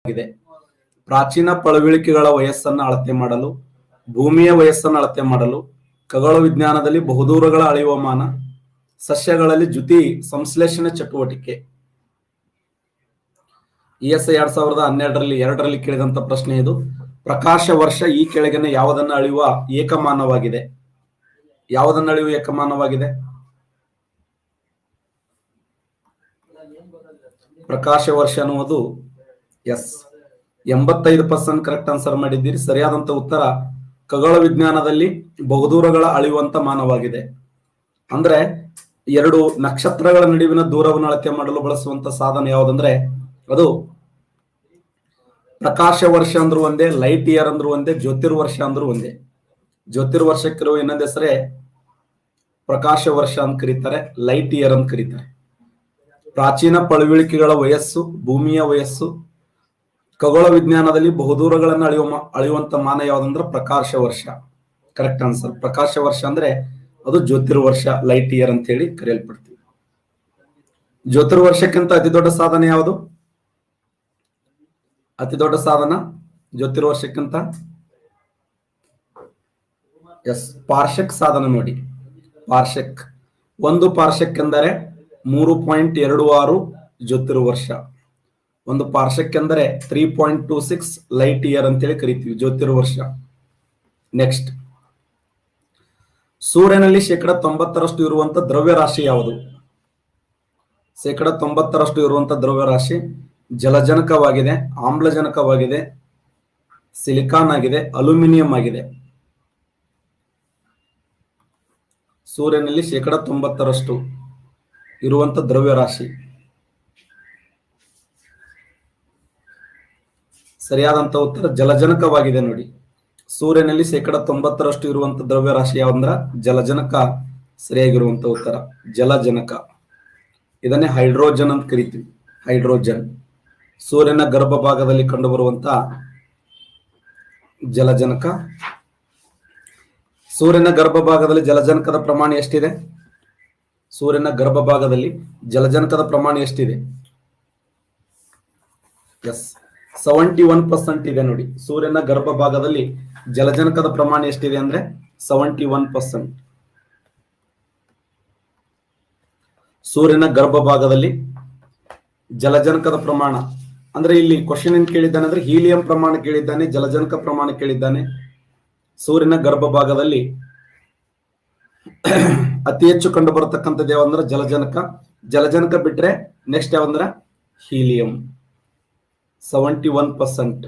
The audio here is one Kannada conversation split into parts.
ಇದೆ. ಪ್ರಾಚೀನ ಪಳವಳಿಕೆಗಳ ವಯಸ್ಸನ್ನು ಅಳತೆ ಮಾಡಲು, ಭೂಮಿಯ ವಯಸ್ಸನ್ನು ಅಳತೆ ಮಾಡಲು, ಖಗೋಳ ವಿಜ್ಞಾನದಲ್ಲಿ ಬಹುದೂರಗಳ ಅಳೆಯುವ ಮಾನ, ಸಸ್ಯಗಳಲ್ಲಿ ದ್ಯುತಿ ಸಂಶ್ಲೇಷಣೆ ಚಟುವಟಿಕೆ. ESI 2012ರಲ್ಲಿ ಕೇಳಿದಂತ ಪ್ರಶ್ನೆ ಇದು. ಪ್ರಕಾಶ ವರ್ಷ ಈ ಕೆಳಗಿನ ಯಾವುದನ್ನು ಅಳೆಯುವ ಏಕಮಾನವಾಗಿದೆ? ಯಾವುದನ್ನು ಅಳೆಯುವ ಏಕಮಾನವಾಗಿದೆ? ಪ್ರಕಾಶ ವರ್ಷ ಅನ್ನುವುದು ಎಸ್ 85% ಕರೆಕ್ಟ್ ಆನ್ಸರ್ ಮಾಡಿದ್ದೀರಿ. ಸರಿಯಾದಂತ ಉತ್ತರ ಖಗೋಳ ವಿಜ್ಞಾನದಲ್ಲಿ ಬಹುದೂರಗಳ ಅಳೆಯುವಂತ ಮಾನವಾಗಿದೆ. ಅಂದ್ರೆ ಎರಡು ನಕ್ಷತ್ರಗಳ ನಡುವಿನ ದೂರವನ್ನು ಅಳತೆ ಮಾಡಲು ಬಳಸುವಂತ ಸಾಧನ ಯಾವುದಂದ್ರೆ ಅದು ಪ್ರಕಾಶ ವರ್ಷ ಅಂದ್ರೂ ಒಂದೇ, ಲೈಟ್ ಇಯರ್ ಅಂದ್ರೂ ಒಂದೇ, ಜ್ಯೋತಿರ್ವರ್ಷ ಅಂದ್ರೂ ಒಂದೇ. ಜ್ಯೋತಿರ್ವರ್ಷಕ್ಕಿರುವ ಇನ್ನೊಂದು ಹೆಸರೇ ಪ್ರಕಾಶ ವರ್ಷ ಅಂತ ಕರೀತಾರೆ, ಲೈಟ್ ಇಯರ್ ಅಂತ ಕರೀತಾರೆ. ಪ್ರಾಚೀನ ಪಳವಳಿಕೆಗಳ ವಯಸ್ಸು, ಭೂಮಿಯ ವಯಸ್ಸು, ಖಗೋಳ ವಿಜ್ಞಾನದಲ್ಲಿ ಬಹುದೂರಗಳನ್ನು ಅಳೆಯುವಂತ ಮಾನ ಯಾವುದಂದ್ರೆ ಪ್ರಕಾಶ ವರ್ಷ. Correct answer. ಪ್ರಕಾಶ ವರ್ಷ ಅಂದ್ರೆ ಅದು ಜ್ಯೋತಿರ್ವರ್ಷ, ಲೈಟ್ ಇಯರ್ ಅಂತ ಹೇಳಿ ಕರೆಯಲ್ಪಡ್ತೀವಿ. ಜ್ಯೋತಿರ್ವರ್ಷಕ್ಕಿಂತ ಅತಿ ದೊಡ್ಡ ಸಾಧನ ಯಾವುದು? ಅತಿ ದೊಡ್ಡ ಸಾಧನ ಜ್ಯೋತಿರ್ವರ್ಷಕ್ಕಿಂತ ಎಸ್ ಪಾರ್ಷಕ್ ಸಾಧನ ನೋಡಿ. ಪಾರ್ಷಕ್, ಒಂದು ಪಾರ್ಷಕ್ ಎಂದರೆ 3.26 ಜ್ಯೋತಿರ್ವರ್ಷ. ಒಂದು ಪಾರ್ಷಕ್ ಎಂದರೆ 3.26 ಲೈಟ್ ಇಯರ್ ಅಂತೇಳಿ ಕರಿತೀವಿ ಜ್ಯೋತಿರ್ವರ್ಷ. ನೆಕ್ಸ್ಟ್, ಸೂರ್ಯನಲ್ಲಿ 90% ಇರುವಂತ ದ್ರವ್ಯರಾಶಿ ಯಾವುದು? 90% ಇರುವಂತ ದ್ರವ್ಯರಾಶಿ ಜಲಜನಕವಾಗಿದೆ, ಆಮ್ಲಜನಕವಾಗಿದೆ, ಸಿಲಿಕಾನ್ ಆಗಿದೆ, ಅಲ್ಯೂಮಿನಿಯಂ ಆಗಿದೆ. ಸೂರ್ಯನಲ್ಲಿ 90% ಇರುವಂತ ದ್ರವ್ಯರಾಶಿ ಸರಿಯಾದಂತ ಉತ್ತರ ಜಲಜನಕವಾಗಿದೆ ನೋಡಿ. ಸೂರ್ಯನಲ್ಲಿ 90% ಇರುವಂತ ದ್ರವ್ಯರಾಶಿ ಯಾವಂದ್ರ ಜಲಜನಕ ಸರಿಯಾಗಿರುವಂತ ಉತ್ತರ ಜಲಜನಕ. ಇದನ್ನೇ ಹೈಡ್ರೋಜನ್ ಅಂತ ಕರಿತೀವಿ. ಹೈಡ್ರೋಜನ್ ಸೂರ್ಯನ ಗರ್ಭ ಭಾಗದಲ್ಲಿ ಕಂಡುಬರುವಂತ ಜಲಜನಕ. ಸೂರ್ಯನ ಗರ್ಭ ಭಾಗದಲ್ಲಿ ಜಲಜನಕದ ಪ್ರಮಾಣ ಎಷ್ಟಿದೆ? ಸೂರ್ಯನ ಗರ್ಭ ಭಾಗದಲ್ಲಿ ಜಲಜನಕದ ಪ್ರಮಾಣ ಎಷ್ಟಿದೆ? ಎಸ್ 71% ಇದೆ ನೋಡಿ. ಸೂರ್ಯನ ಗರ್ಭ ಭಾಗದಲ್ಲಿ ಜಲಜನಕದ ಪ್ರಮಾಣ ಎಷ್ಟಿದೆ ಅಂದ್ರೆ 71%. ಸೂರ್ಯನ ಗರ್ಭ ಭಾಗದಲ್ಲಿ ಜಲಜನಕದ ಪ್ರಮಾಣ ಅಂದ್ರೆ ಇಲ್ಲಿ ಕ್ವಶನ್ ಏನ್ ಕೇಳಿದ್ದಾನೆ ಅಂದ್ರೆ ಹೀಲಿಯಂ ಪ್ರಮಾಣ ಕೇಳಿದ್ದಾನೆ, ಜಲಜನಕ ಪ್ರಮಾಣ ಕೇಳಿದ್ದಾನೆ. ಸೂರ್ಯನ ಗರ್ಭ ಭಾಗದಲ್ಲಿ ಅತಿ ಹೆಚ್ಚು ಕಂಡು ಬರತಕ್ಕಂಥದ್ದು ಯಾವಂದ್ರೆ ಜಲಜನಕ. ಜಲಜನಕ ಬಿಟ್ರೆ ನೆಕ್ಸ್ಟ್ ಯಾವಂದ್ರ ಹೀಲಿಯಂ 71%,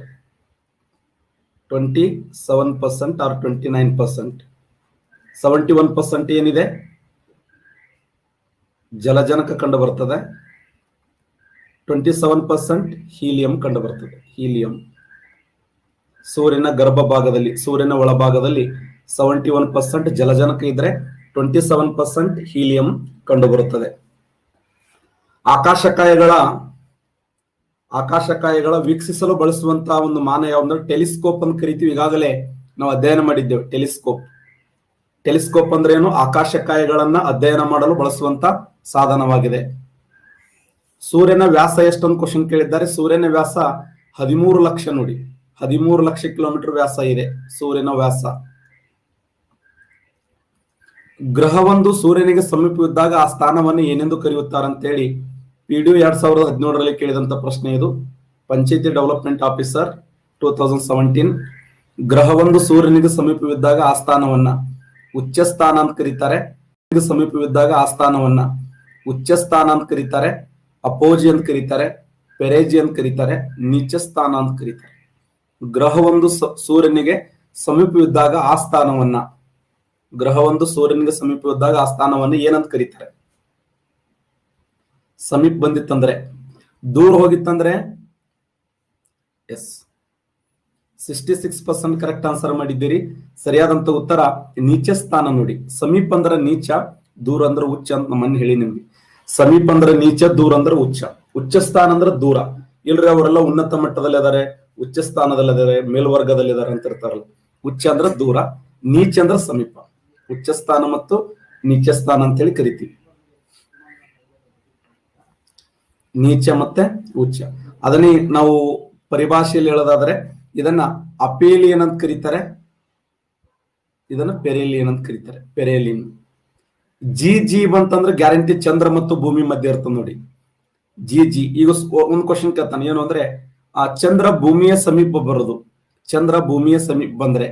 27% ಆರ್ 29%. 71% ಏನಿದೆ ಜಲಜನಕ ಕಂಡು ಬರ್ತದೆ, 27% ಹೀಲಿಯಂ ಕಂಡು ಬರ್ತದೆ. ಹೀಲಿಯಂ ಸೂರ್ಯನ ಗರ್ಭ ಭಾಗದಲ್ಲಿ, ಸೂರ್ಯನ ಒಳಭಾಗದಲ್ಲಿ 71% ಜಲಜನಕ ಇದ್ರೆ 27% ಹೀಲಿಯಂ ಕಂಡು ಬರುತ್ತದೆ. ಆಕಾಶಕಾಯಗಳ ವೀಕ್ಷಿಸಲು ಬಳಸುವಂತಹ ಒಂದು ಮಾನ ಯಾವಂದ್ರೆ ಟೆಲಿಸ್ಕೋಪ್ ಅಂತ ಕರಿತೀವಿ. ಈಗಾಗಲೇ ನಾವು ಅಧ್ಯಯನ ಮಾಡಿದ್ದೇವೆ ಟೆಲಿಸ್ಕೋಪ್. ಟೆಲಿಸ್ಕೋಪ್ ಅಂದ್ರೆ ಏನು? ಆಕಾಶಕಾಯಗಳನ್ನ ಅಧ್ಯಯನ ಮಾಡಲು ಬಳಸುವಂತ ಸಾಧನವಾಗಿದೆ. ಸೂರ್ಯನ ವ್ಯಾಸ ಎಷ್ಟೊಂದು ಕ್ವಶನ್ ಕೇಳಿದ್ದಾರೆ. ಸೂರ್ಯನ ವ್ಯಾಸ 13 ಲಕ್ಷ ನೋಡಿ. 13 ಲಕ್ಷ ಕಿಲೋಮೀಟರ್ ವ್ಯಾಸ ಇದೆ ಸೂರ್ಯನ ವ್ಯಾಸ. ಗ್ರಹವೊಂದು ಸೂರ್ಯನಿಗೆ ಸಮೀಪವಿದ್ದಾಗ ಆ ಸ್ಥಾನವನ್ನು ಏನೆಂದು ಕರೆಯುತ್ತಾರಂತೇಳಿ PDU 2017ರಲ್ಲಿ ಕೇಳಿದಂತ ಪ್ರಶ್ನೆ ಇದು. ಪಂಚಾಯತಿ ಡೆವಲಪ್ಮೆಂಟ್ ಆಫೀಸರ್ 2017. ಗ್ರಹವೊಂದು ಸೂರ್ಯನಿಗೆ ಸಮೀಪವಿದ್ದಾಗ ಆ ಸ್ಥಾನವನ್ನ ಉಚ್ಚ ಸ್ಥಾನ ಅಂತ ಕರೀತಾರೆ. ಸಮೀಪವಿದ್ದಾಗ ಆ ಸ್ಥಾನವನ್ನ ಉಚ್ಚ ಸ್ಥಾನ ಅಂತ ಕರೀತಾರೆ, ಅಪೋಜಿ ಅಂತ ಕರೀತಾರೆ, ಪೆರೇಜಿ ಅಂತ ಕರೀತಾರೆ, ನೀಚ ಸ್ಥಾನ ಅಂತ ಕರೀತಾರೆ. ಗ್ರಹವೊಂದು ಸೂರ್ಯನಿಗೆ ಸಮೀಪವಿದ್ದಾಗ ಆ ಸ್ಥಾನವನ್ನ, ಗ್ರಹವೊಂದು ಸೂರ್ಯನಿಗೆ ಸಮೀಪವಿದ್ದಾಗ ಆ ಸ್ಥಾನವನ್ನ ಏನಂತ ಕರೀತಾರೆ? ಸಮೀಪ ಬಂದಿತ್ತಂದ್ರೆ, ದೂರ ಹೋಗಿತ್ತಂದ್ರೆ ಎಸ್ 66% ಕರೆಕ್ಟ್ ಆನ್ಸರ್ ಮಾಡಿದ್ದೀರಿ. ಸರಿಯಾದಂತ ಉತ್ತರ ನೀಚ ಸ್ಥಾನ ನೋಡಿ. ಸಮೀಪ ಅಂದ್ರೆ ನೀಚ, ದೂರ ಅಂದ್ರೆ ಉಚ್ಚ ಅಂತ ಮೊನ್ನೆ ಹೇಳಿ ನಿಮ್ಗೆ. ಸಮೀಪ ಅಂದ್ರೆ ನೀಚ, ದೂರ ಅಂದ್ರೆ ಉಚ್ಚ. ಉಚ್ಚ ಸ್ಥಾನ ಅಂದ್ರೆ ದೂರ. ಇಲ್ರಿ ಅವರೆಲ್ಲ ಉನ್ನತ ಮಟ್ಟದಲ್ಲಿ ಇದಾರೆ, ಉಚ್ಚ ಸ್ಥಾನದಲ್ಲಿ ಇದಾರೆ, ಮೇಲ್ವರ್ಗದಲ್ಲಿ ಇದಾರೆ ಅಂತ ಇರ್ತಾರಲ್ಲ. ಉಚ್ಚ ಅಂದ್ರೆ ದೂರ, ನೀಚ ಅಂದ್ರೆ ಸಮೀಪ. ಉಚ್ಚ ಸ್ಥಾನ ಮತ್ತು ನೀಚ ಸ್ಥಾನ ಅಂತ ಹೇಳಿ ಕರಿತೀವಿ. ನೀಚ ಮತ್ತೆ ಉಚ್ಚ. ಅದನ್ನೇ ನಾವು ಪರಿಭಾಷೆಯಲ್ಲಿ ಹೇಳೋದಾದ್ರೆ ಇದನ್ನ ಅಪೇಲಿಯನ್ ಅಂತ ಕರೀತಾರೆ, ಇದನ್ನ ಪೆರೇಲಿಯನ್ ಅಂತ ಕರೀತಾರೆ, ಪೆರೇಲಿಯನ್. ಜಿ ಬಂತಂದ್ರೆ ಗ್ಯಾರಂಟಿ ಚಂದ್ರ ಮತ್ತು ಭೂಮಿ ಮಧ್ಯೆ ಇರ್ತದೆ ನೋಡಿ. ಜಿ ಈಗ ಒಂದು ಕ್ವಶನ್ ಕೇಳ್ತಾನೆ, ಏನು ಅಂದ್ರೆ ಆ ಚಂದ್ರ ಭೂಮಿಯ ಸಮೀಪ ಬರೋದು, ಚಂದ್ರ ಭೂಮಿಯ ಸಮೀಪ ಬಂದ್ರೆ,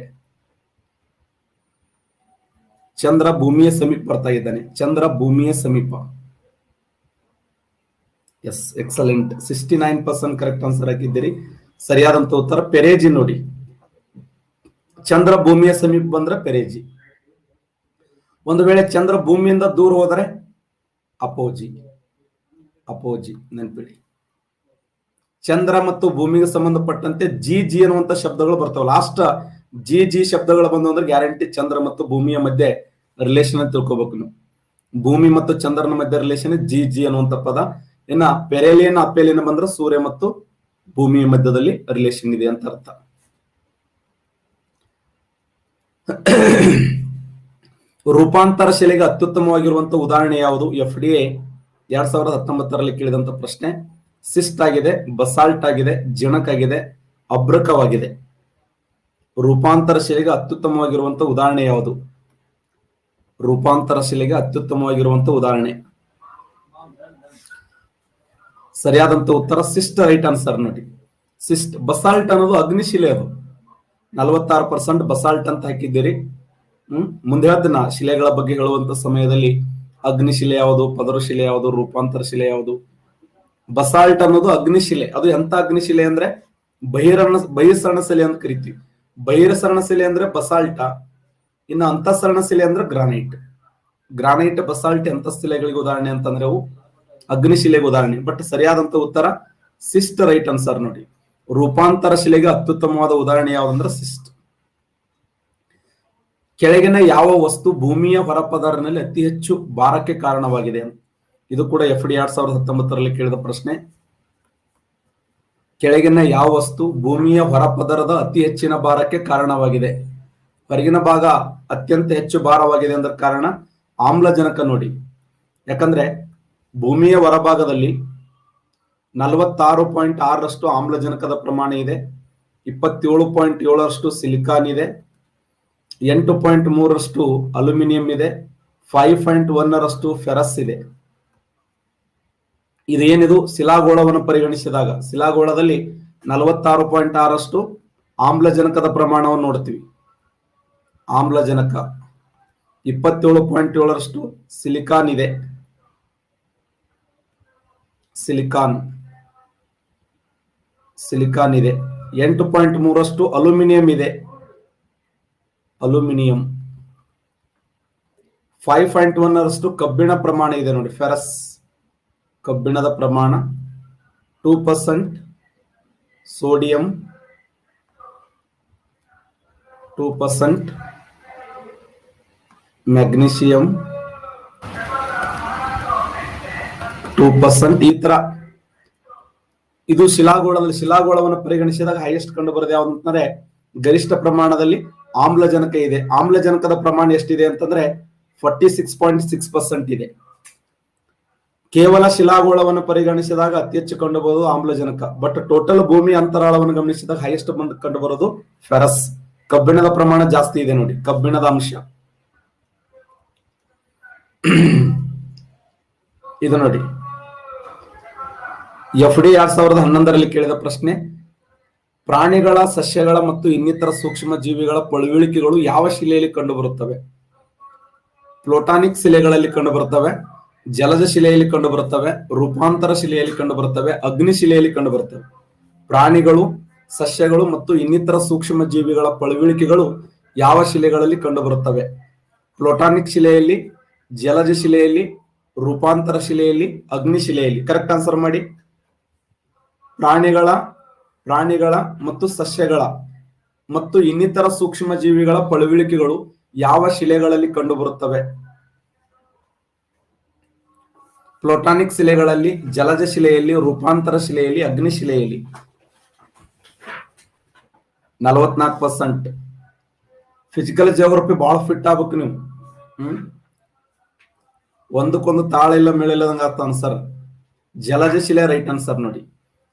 ಚಂದ್ರ ಭೂಮಿಯ ಸಮೀಪ ಬರ್ತಾ ಇದ್ದಾನೆ, ಚಂದ್ರ ಭೂಮಿಯ ಸಮೀಪ. ಎಸ್, ಎಕ್ಸಲೆಂಟ್, 69% ಕರೆಕ್ಟ್ ಆನ್ಸರ್ ಹಾಕಿದ್ದೀರಿ. ಸರಿಯಾದಂತ ಉತ್ತರ ಪೆರೇಜಿ ನೋಡಿ. ಚಂದ್ರ ಭೂಮಿಯ ಸಮೀಪ ಬಂದ್ರೆ ಪೆರೇಜಿ. ಒಂದು ವೇಳೆ ಚಂದ್ರ ಭೂಮಿಯಿಂದ ದೂರ ಹೋದರೆ ಅಪೋಜಿ, ಅಪೋಜಿ ನೆನ್ಪಿಡಿ. ಚಂದ್ರ ಮತ್ತು ಭೂಮಿಗೆ ಸಂಬಂಧಪಟ್ಟಂತೆ ಜಿ ಅನ್ನುವಂತ ಶಬ್ದಗಳು ಬರ್ತಾವ. ಲಾಸ್ಟ್ ಜಿ ಶಬ್ದಗಳು ಬಂದು ಅಂದ್ರೆ ಗ್ಯಾರಂಟಿ ಚಂದ್ರ ಮತ್ತು ಭೂಮಿಯ ಮಧ್ಯೆ ರಿಲೇಷನ್ ಅಂತ ತಿಳ್ಕೊಬೇಕು ನೀವು. ಭೂಮಿ ಮತ್ತು ಚಂದ್ರನ ಮಧ್ಯೆ ರಿಲೇಷನ್ ಜಿ ಅನ್ನುವಂತ ಪದ. ಇನ್ನ ಪೆರೇಲಿಯನ್ ಅಪೇಲಿಯನ್ ಬಂದ್ರೆ ಸೂರ್ಯ ಮತ್ತು ಭೂಮಿಯ ಮಧ್ಯದಲ್ಲಿ ರಿಲೇಷನ್ ಇದೆ ಅಂತ ಅರ್ಥ. ರೂಪಾಂತರ ಶಿಲೆಗೆ ಅತ್ಯುತ್ತಮವಾಗಿರುವಂತಹ ಉದಾಹರಣೆ ಯಾವುದು? FDA 2019ರಲ್ಲಿ ಕೇಳಿದಂತ ಪ್ರಶ್ನೆ. ಸಿಸ್ಟ್ ಆಗಿದೆ, ಬಸಾಲ್ಟ್ ಆಗಿದೆ, ಜಿಣಕ್ ಆಗಿದೆ, ಅಬ್ರಕವಾಗಿದೆ. ರೂಪಾಂತರ ಶಿಲೆಗೆ ಅತ್ಯುತ್ತಮವಾಗಿರುವಂತಹ ಉದಾಹರಣೆ ಯಾವುದು? ರೂಪಾಂತರ ಶಿಲೆಗೆ ಅತ್ಯುತ್ತಮವಾಗಿರುವಂತಹ ಉದಾಹರಣೆ ಸರಿಯಾದಂತ ಉತ್ತರ ಸಿಸ್ಟ್, ರೈಟ್ ಆನ್ಸರ್ ನೋಡಿ. ಸಿಸ್ಟ್. ಬಸಾಲ್ಟ್ ಅನ್ನೋದು ಅಗ್ನಿಶಿಲೆ, ಅದು 46% ಬಸಾಲ್ಟ್ ಅಂತ ಹಾಕಿದ್ದೀರಿ. ಮುಂದೆ ಹೇಳ್ತೀನಿ ನಾ ಶಿಲೆಗಳ ಬಗ್ಗೆ ಹೇಳುವಂತ ಸಮಯದಲ್ಲಿ ಅಗ್ನಿಶಿಲೆ ಯಾವುದು, ಪದರು ಶಿಲೆ ಯಾವುದು, ರೂಪಾಂತರ ಶಿಲೆ ಯಾವುದು. ಬಸಾಲ್ಟ್ ಅನ್ನೋದು ಅಗ್ನಿಶಿಲೆ. ಅದು ಎಂತ ಅಗ್ನಿಶಿಲೆ ಅಂದ್ರೆ ಬಹಿರ್ಸರಣ ಶಿಲೆ ಅಂತ ಕರಿತೀವಿ. ಬಹಿರ್ಸರಣ ಶಿಲೆ ಅಂದ್ರೆ ಬಸಾಲ್ಟ, ಇನ್ನು ಅಂತಃಸರಣ ಶಿಲೆ ಅಂದ್ರೆ ಗ್ರಾನೈಟ್. ಗ್ರಾನೈಟ್, ಬಸಾಲ್ಟ್ ಎಂತ ಶಿಲೆಗಳಿಗೆ ಉದಾಹರಣೆ ಅಂತಂದ್ರೆ ಅವು ಅಗ್ನಿಶಿಲೆಗೆ ಉದಾಹರಣೆ. ಬಟ್ ಸರಿಯಾದಂತ ಉತ್ತರ ಸಿಸ್ಟ್, ರೈಟ್ ಆನ್ಸರ್ ನೋಡಿ. ರೂಪಾಂತರ ಶಿಲೆಗೆ ಅತ್ಯುತ್ತಮವಾದ ಉದಾಹರಣೆ ಯಾವ್ದಂದ್ರೆ ಸಿಸ್ಟ್. ಕೆಳಗಿನ ಯಾವ ವಸ್ತು ಭೂಮಿಯ ಹೊರಪದರಿನಲ್ಲಿ ಅತಿ ಹೆಚ್ಚು ಭಾರಕ್ಕೆ ಕಾರಣವಾಗಿದೆ? ಇದು ಕೂಡ FD 2019ರಲ್ಲಿ ಕೇಳಿದ ಪ್ರಶ್ನೆ. ಕೆಳಗಿನ ಯಾವ ವಸ್ತು ಭೂಮಿಯ ಹೊರಪದರದ ಅತಿ ಹೆಚ್ಚಿನ ಭಾರಕ್ಕೆ ಕಾರಣವಾಗಿದೆ? ಹೊರಗಿನ ಭಾಗ ಅತ್ಯಂತ ಹೆಚ್ಚು ಭಾರವಾಗಿದೆ ಅಂದ್ರೆ ಕಾರಣ ಆಮ್ಲಜನಕ ನೋಡಿ. ಯಾಕಂದ್ರೆ ಭೂಮಿಯ ಹೊರಭಾಗದಲ್ಲಿ 46.6ರಷ್ಟು ಆಮ್ಲಜನಕದ ಪ್ರಮಾಣ ಇದೆ, 27.7ರಷ್ಟು ಸಿಲಿಕಾನ್ ಇದೆ, 8.3ರಷ್ಟು ಅಲ್ಯೂಮಿನಿಯಂ ಇದೆ, 5.1ರಷ್ಟು ಫೆರಸ್ ಇದೆ. ಇದೇನಿದು ಶಿಲಾಗೋಳವನ್ನು ಪರಿಗಣಿಸಿದಾಗ ಶಿಲಾಗೋಳದಲ್ಲಿ 46.6ರಷ್ಟು ಆಮ್ಲಜನಕದ ಪ್ರಮಾಣವನ್ನು ನೋಡ್ತೀವಿ. ಆಮ್ಲಜನಕ 27.7ರಷ್ಟು ಸಿಲಿಕಾನ್ ಇದೆ, ಸಿಲಿಕಾನ್ ಇದೆ, 8.3ರಷ್ಟು ಅಲ್ಯೂಮಿನಿಯಂ ಇದೆ, ಅಲ್ಯೂಮಿನಿಯಂ, 5.1ರಷ್ಟು ಕಬ್ಬಿಣ ಪ್ರಮಾಣ ಇದೆ ನೋಡಿ, ಫೆರಸ್, ಕಬ್ಬಿಣದ ಪ್ರಮಾಣ, 2% ಸೋಡಿಯಂ, 2% ಮ್ಯಾಗ್ನೀಸಿಯಂ, 2%. ಈ ತರ ಇದು ಶಿಲಾಗೋಳವನ್ನು ಪರಿಗಣಿಸಿದಾಗ ಹೈಯೆಸ್ಟ್ ಕಂಡು ಬರೋದು ಯಾವ್ದು ಅಂತಂದ್ರೆ ಗರಿಷ್ಠ ಪ್ರಮಾಣದಲ್ಲಿ ಆಮ್ಲಜನಕ ಇದೆ. ಆಮ್ಲಜನಕದ ಪ್ರಮಾಣ ಎಷ್ಟಿದೆ ಅಂತಂದ್ರೆ 46.6% ಇದೆ. ಕೇವಲ ಶಿಲಾಗೋಳವನ್ನು ಪರಿಗಣಿಸಿದಾಗ ಅತಿ ಹೆಚ್ಚು ಕಂಡು ಬರೋದು ಆಮ್ಲಜನಕ. ಬಟ್ ಟೋಟಲ್ ಭೂಮಿ ಅಂತರಾಳವನ್ನು ಗಮನಿಸಿದಾಗ ಹೈಯೆಸ್ಟ್ ಕಂಡು ಬರೋದು ಫೆರಸ್. ಕಬ್ಬಿಣದ ಪ್ರಮಾಣ ಜಾಸ್ತಿ ಇದೆ ನೋಡಿ, ಕಬ್ಬಿಣದ ಅಂಶ. ಇದು ನೋಡಿ FD 2011ರಲ್ಲಿ ಕೇಳಿದ ಪ್ರಶ್ನೆ. ಪ್ರಾಣಿಗಳ, ಸಸ್ಯಗಳ ಮತ್ತು ಇನ್ನಿತರ ಸೂಕ್ಷ್ಮ ಜೀವಿಗಳ ಪಳುವಳಿಕೆಗಳು ಯಾವ ಶಿಲೆಯಲ್ಲಿ ಕಂಡು ಬರುತ್ತವೆ? ಪ್ಲೋಟಾನಿಕ್ ಶಿಲೆಗಳಲ್ಲಿ ಕಂಡು ಬರುತ್ತವೆ, ಜಲಜ ಶಿಲೆಯಲ್ಲಿ ಕಂಡು ಬರುತ್ತವೆ, ರೂಪಾಂತರ ಶಿಲೆಯಲ್ಲಿ ಕಂಡು ಬರುತ್ತವೆ, ಅಗ್ನಿ ಶಿಲೆಯಲ್ಲಿ ಕಂಡು ಬರುತ್ತವೆ. ಪ್ರಾಣಿಗಳು, ಸಸ್ಯಗಳು ಮತ್ತು ಇನ್ನಿತರ ಸೂಕ್ಷ್ಮ ಜೀವಿಗಳ ಪಳುವಳಿಕೆಗಳು ಯಾವ ಶಿಲೆಗಳಲ್ಲಿ ಕಂಡು ಬರುತ್ತವೆ? ಪ್ಲೋಟಾನಿಕ್ ಶಿಲೆಯಲ್ಲಿ, ಜಲಜ ಶಿಲೆಯಲ್ಲಿ, ರೂಪಾಂತರ ಶಿಲೆಯಲ್ಲಿ, ಅಗ್ನಿ ಶಿಲೆಯಲ್ಲಿ. ಕರೆಕ್ಟ್ ಆನ್ಸರ್ ಮಾಡಿ. ಪ್ರಾಣಿಗಳ ಮತ್ತು ಸಸ್ಯಗಳ ಮತ್ತು ಇನ್ನಿತರ ಸೂಕ್ಷ್ಮ ಜೀವಿಗಳ ಪಳುವಳಿಕೆಗಳು ಯಾವ ಶಿಲೆಗಳಲ್ಲಿ ಕಂಡು ಬರುತ್ತವೆ? ಪ್ಲೋಟಾನಿಕ್ ಶಿಲೆಗಳಲ್ಲಿ, ಜಲಜ ಶಿಲೆಯಲ್ಲಿ, ರೂಪಾಂತರ ಶಿಲೆಯಲ್ಲಿ, ಅಗ್ನಿ ಶಿಲೆಯಲ್ಲಿ. 44%. ಫಿಸಿಕಲ್ ಜಿಯೋಗ್ರಫಿ ಬಹಳ ಫಿಟ್ ಆಗ್ಬೇಕು ನೀವು. ಒಂದಕ್ಕೊಂದು ತಾಳ ಇಲ್ಲ ಮೇಳಿಲ್ಲದಂಗ ಆತ ಆನ್ಸರ್. ಜಲಜ ಶಿಲೆ ರೈಟ್ ಆನ್ಸರ್ ನೋಡಿ.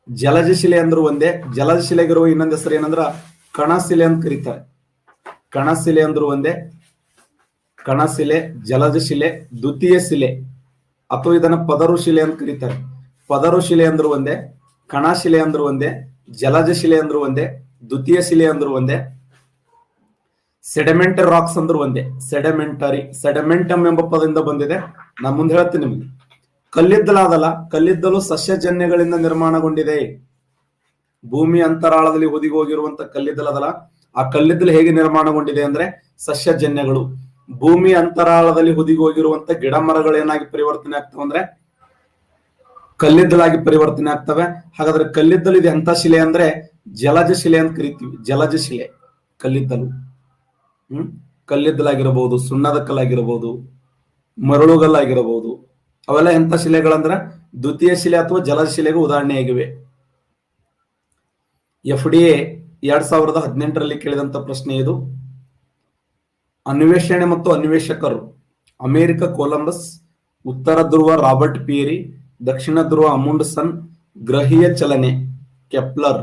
ಜಲಜ ಶಿಲೆ ಅಂದ್ರೂ ಒಂದೇ. ಜಲಜ ಶಿಲೆಗಿರುವ ಇನ್ನೊಂದು ಹೆಸರು ಏನಂದ್ರ ಕಣಶಿಲೆ ಅಂತ ಕರೀತಾರೆ. ಕಣಶಿಲೆ ಅಂದ್ರೂ ಒಂದೇ. ಕಣಶಿಲೆ, ಜಲಜ ಶಿಲೆ, ದ್ವಿತೀಯ ಶಿಲೆ ಅಥವಾ ಇದನ್ನ ಪದರು ಶಿಲೆ ಅಂತ ಕರೀತಾರೆ. ಪದರು ಶಿಲೆ ಅಂದ್ರೂ ಒಂದೇ, ಕಣಶಿಲೆ ಅಂದ್ರೂ ಒಂದೇ, ಜಲಜ ಶಿಲೆ ಅಂದ್ರೂ ಒಂದೇ, ದ್ವಿತೀಯ ಶಿಲೆ ಅಂದ್ರೂ ಒಂದೇ, ಸೆಡಿಮೆಂಟರಿ ರಾಕ್ಸ್ ಅಂದ್ರೂ ಒಂದೇ. ಸೆಡಿಮೆಂಟರಿ, ಸೆಡಿಮೆಂಟಮ್ ಎಂಬ ಪದದಿಂದ ಬಂದಿದೆ. ನಾ ಮುಂದೆ ಹೇಳ್ತೀನಿ ನಿಮ್ಗೆ. ಕಲ್ಲಿದ್ದಲಾದಲ್ಲ, ಕಲ್ಲಿದ್ದಲು ಸಸ್ಯಜನ್ಯಗಳಿಂದ ನಿರ್ಮಾಣಗೊಂಡಿದೆ. ಭೂಮಿ ಅಂತರಾಳದಲ್ಲಿ ಹುದುಗಿ ಹೋಗಿರುವಂತ ಕಲ್ಲಿದ್ದಲದಲ್ಲ, ಆ ಕಲ್ಲಿದ್ದಲು ಹೇಗೆ ನಿರ್ಮಾಣಗೊಂಡಿದೆ ಅಂದ್ರೆ ಸಸ್ಯಜನ್ಯಗಳು. ಭೂಮಿ ಅಂತರಾಳದಲ್ಲಿ ಹುದುಗಿ ಹೋಗಿರುವಂತ ಗಿಡ ಮರಗಳು ಏನಾಗಿ ಪರಿವರ್ತನೆ ಆಗ್ತವೆ ಅಂದ್ರೆ ಕಲ್ಲಿದ್ದಲಾಗಿ ಪರಿವರ್ತನೆ ಆಗ್ತವೆ. ಹಾಗಾದ್ರೆ ಕಲ್ಲಿದ್ದಲು ಇದು ಎಂತ ಶಿಲೆ ಅಂದ್ರೆ ಜಲಜ ಶಿಲೆ ಅಂತ ಕರಿತೀವಿ. ಜಲಜ ಶಿಲೆ ಕಲ್ಲಿದ್ದಲು. ಕಲ್ಲಿದ್ದಲಾಗಿರಬಹುದು, ಸುಣ್ಣದ ಕಲ್ಲಾಗಿರಬಹುದು, ಮರಳುಗಲ್ಲಾಗಿರಬಹುದು. ಅವೆಲ್ಲ ಎಂತ ಶಿಲೆಗಳಂದ್ರೆ ದ್ವಿತೀಯ ಶಿಲೆ ಅಥವಾ ಜಲಜ ಶಿಲೆಗೆ ಉದಾಹರಣೆಯಾಗಿವೆ. FDA 2018ರಲ್ಲಿ ಕೇಳಿದಂತ ಪ್ರಶ್ನೆ ಇದು. ಅನ್ವೇಷಣೆ ಮತ್ತು ಅನ್ವೇಷಕರು: ಅಮೆರಿಕ ಕೊಲಂಬಸ್, ಉತ್ತರ ಧ್ರುವ ರಾಬರ್ಟ್ ಪಿಯರಿ, ದಕ್ಷಿಣ ಧ್ರುವ ಅಮುಂಡ್ಸನ್, ಗ್ರಹೀಯ ಚಲನೆ ಕೆಪ್ಲರ್.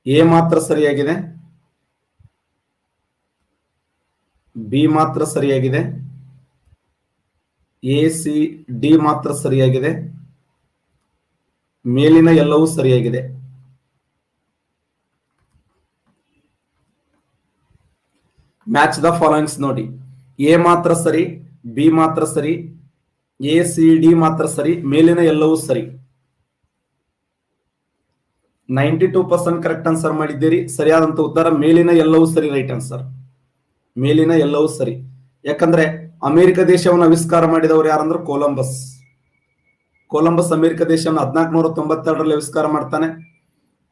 ಎ ಮಾತ್ರ ಸರಿಯಾಗಿದೆ, ಬಿ ಮಾತ್ರ ಸರಿಯಾಗಿದೆ, ಎ, ಸಿ, ಡಿ ಮಾತ್ರ ಸರಿಯಾಗಿದೆ, ಮೇಲಿನ ಎಲ್ಲವೂ ಸರಿಯಾಗಿದೆ. ಮ್ಯಾಚ್ ದ ಫಾಲೋಯಿಂಗ್ಸ್ ನೋಡಿ. ಎ ಮಾತ್ರ ಸರಿ, ಬಿ ಮಾತ್ರ ಸರಿ, ಎ, ಸಿ, ಡಿ ಮಾತ್ರ ಸರಿ, ಮೇಲಿನ ಎಲ್ಲವೂ ಸರಿ. 92% ಕರೆಕ್ಟ್ ಆನ್ಸರ್ ಮಾಡಿದ್ದೀರಿ. ಸರಿಯಾದಂತ ಉತ್ತರ ಮೇಲಿನ ಎಲ್ಲವೂ ಸರಿ, ರೈಟ್ ಆನ್ಸರ್. ಮೇಲಿನ ಎಲ್ಲವೂ ಸರಿ. ಯಾಕಂದ್ರೆ ಅಮೆರಿಕ ದೇಶವನ್ನು ಆವಿಷ್ಕಾರ ಮಾಡಿದವರು ಯಾರಂದ್ರೆ ಕೊಲಂಬಸ್. ಕೊಲಂಬಸ್ ಅಮೆರಿಕ ದೇಶವನ್ನು 1492ರಲ್ಲಿ ಆವಿಷ್ಕಾರ ಮಾಡ್ತಾನೆ.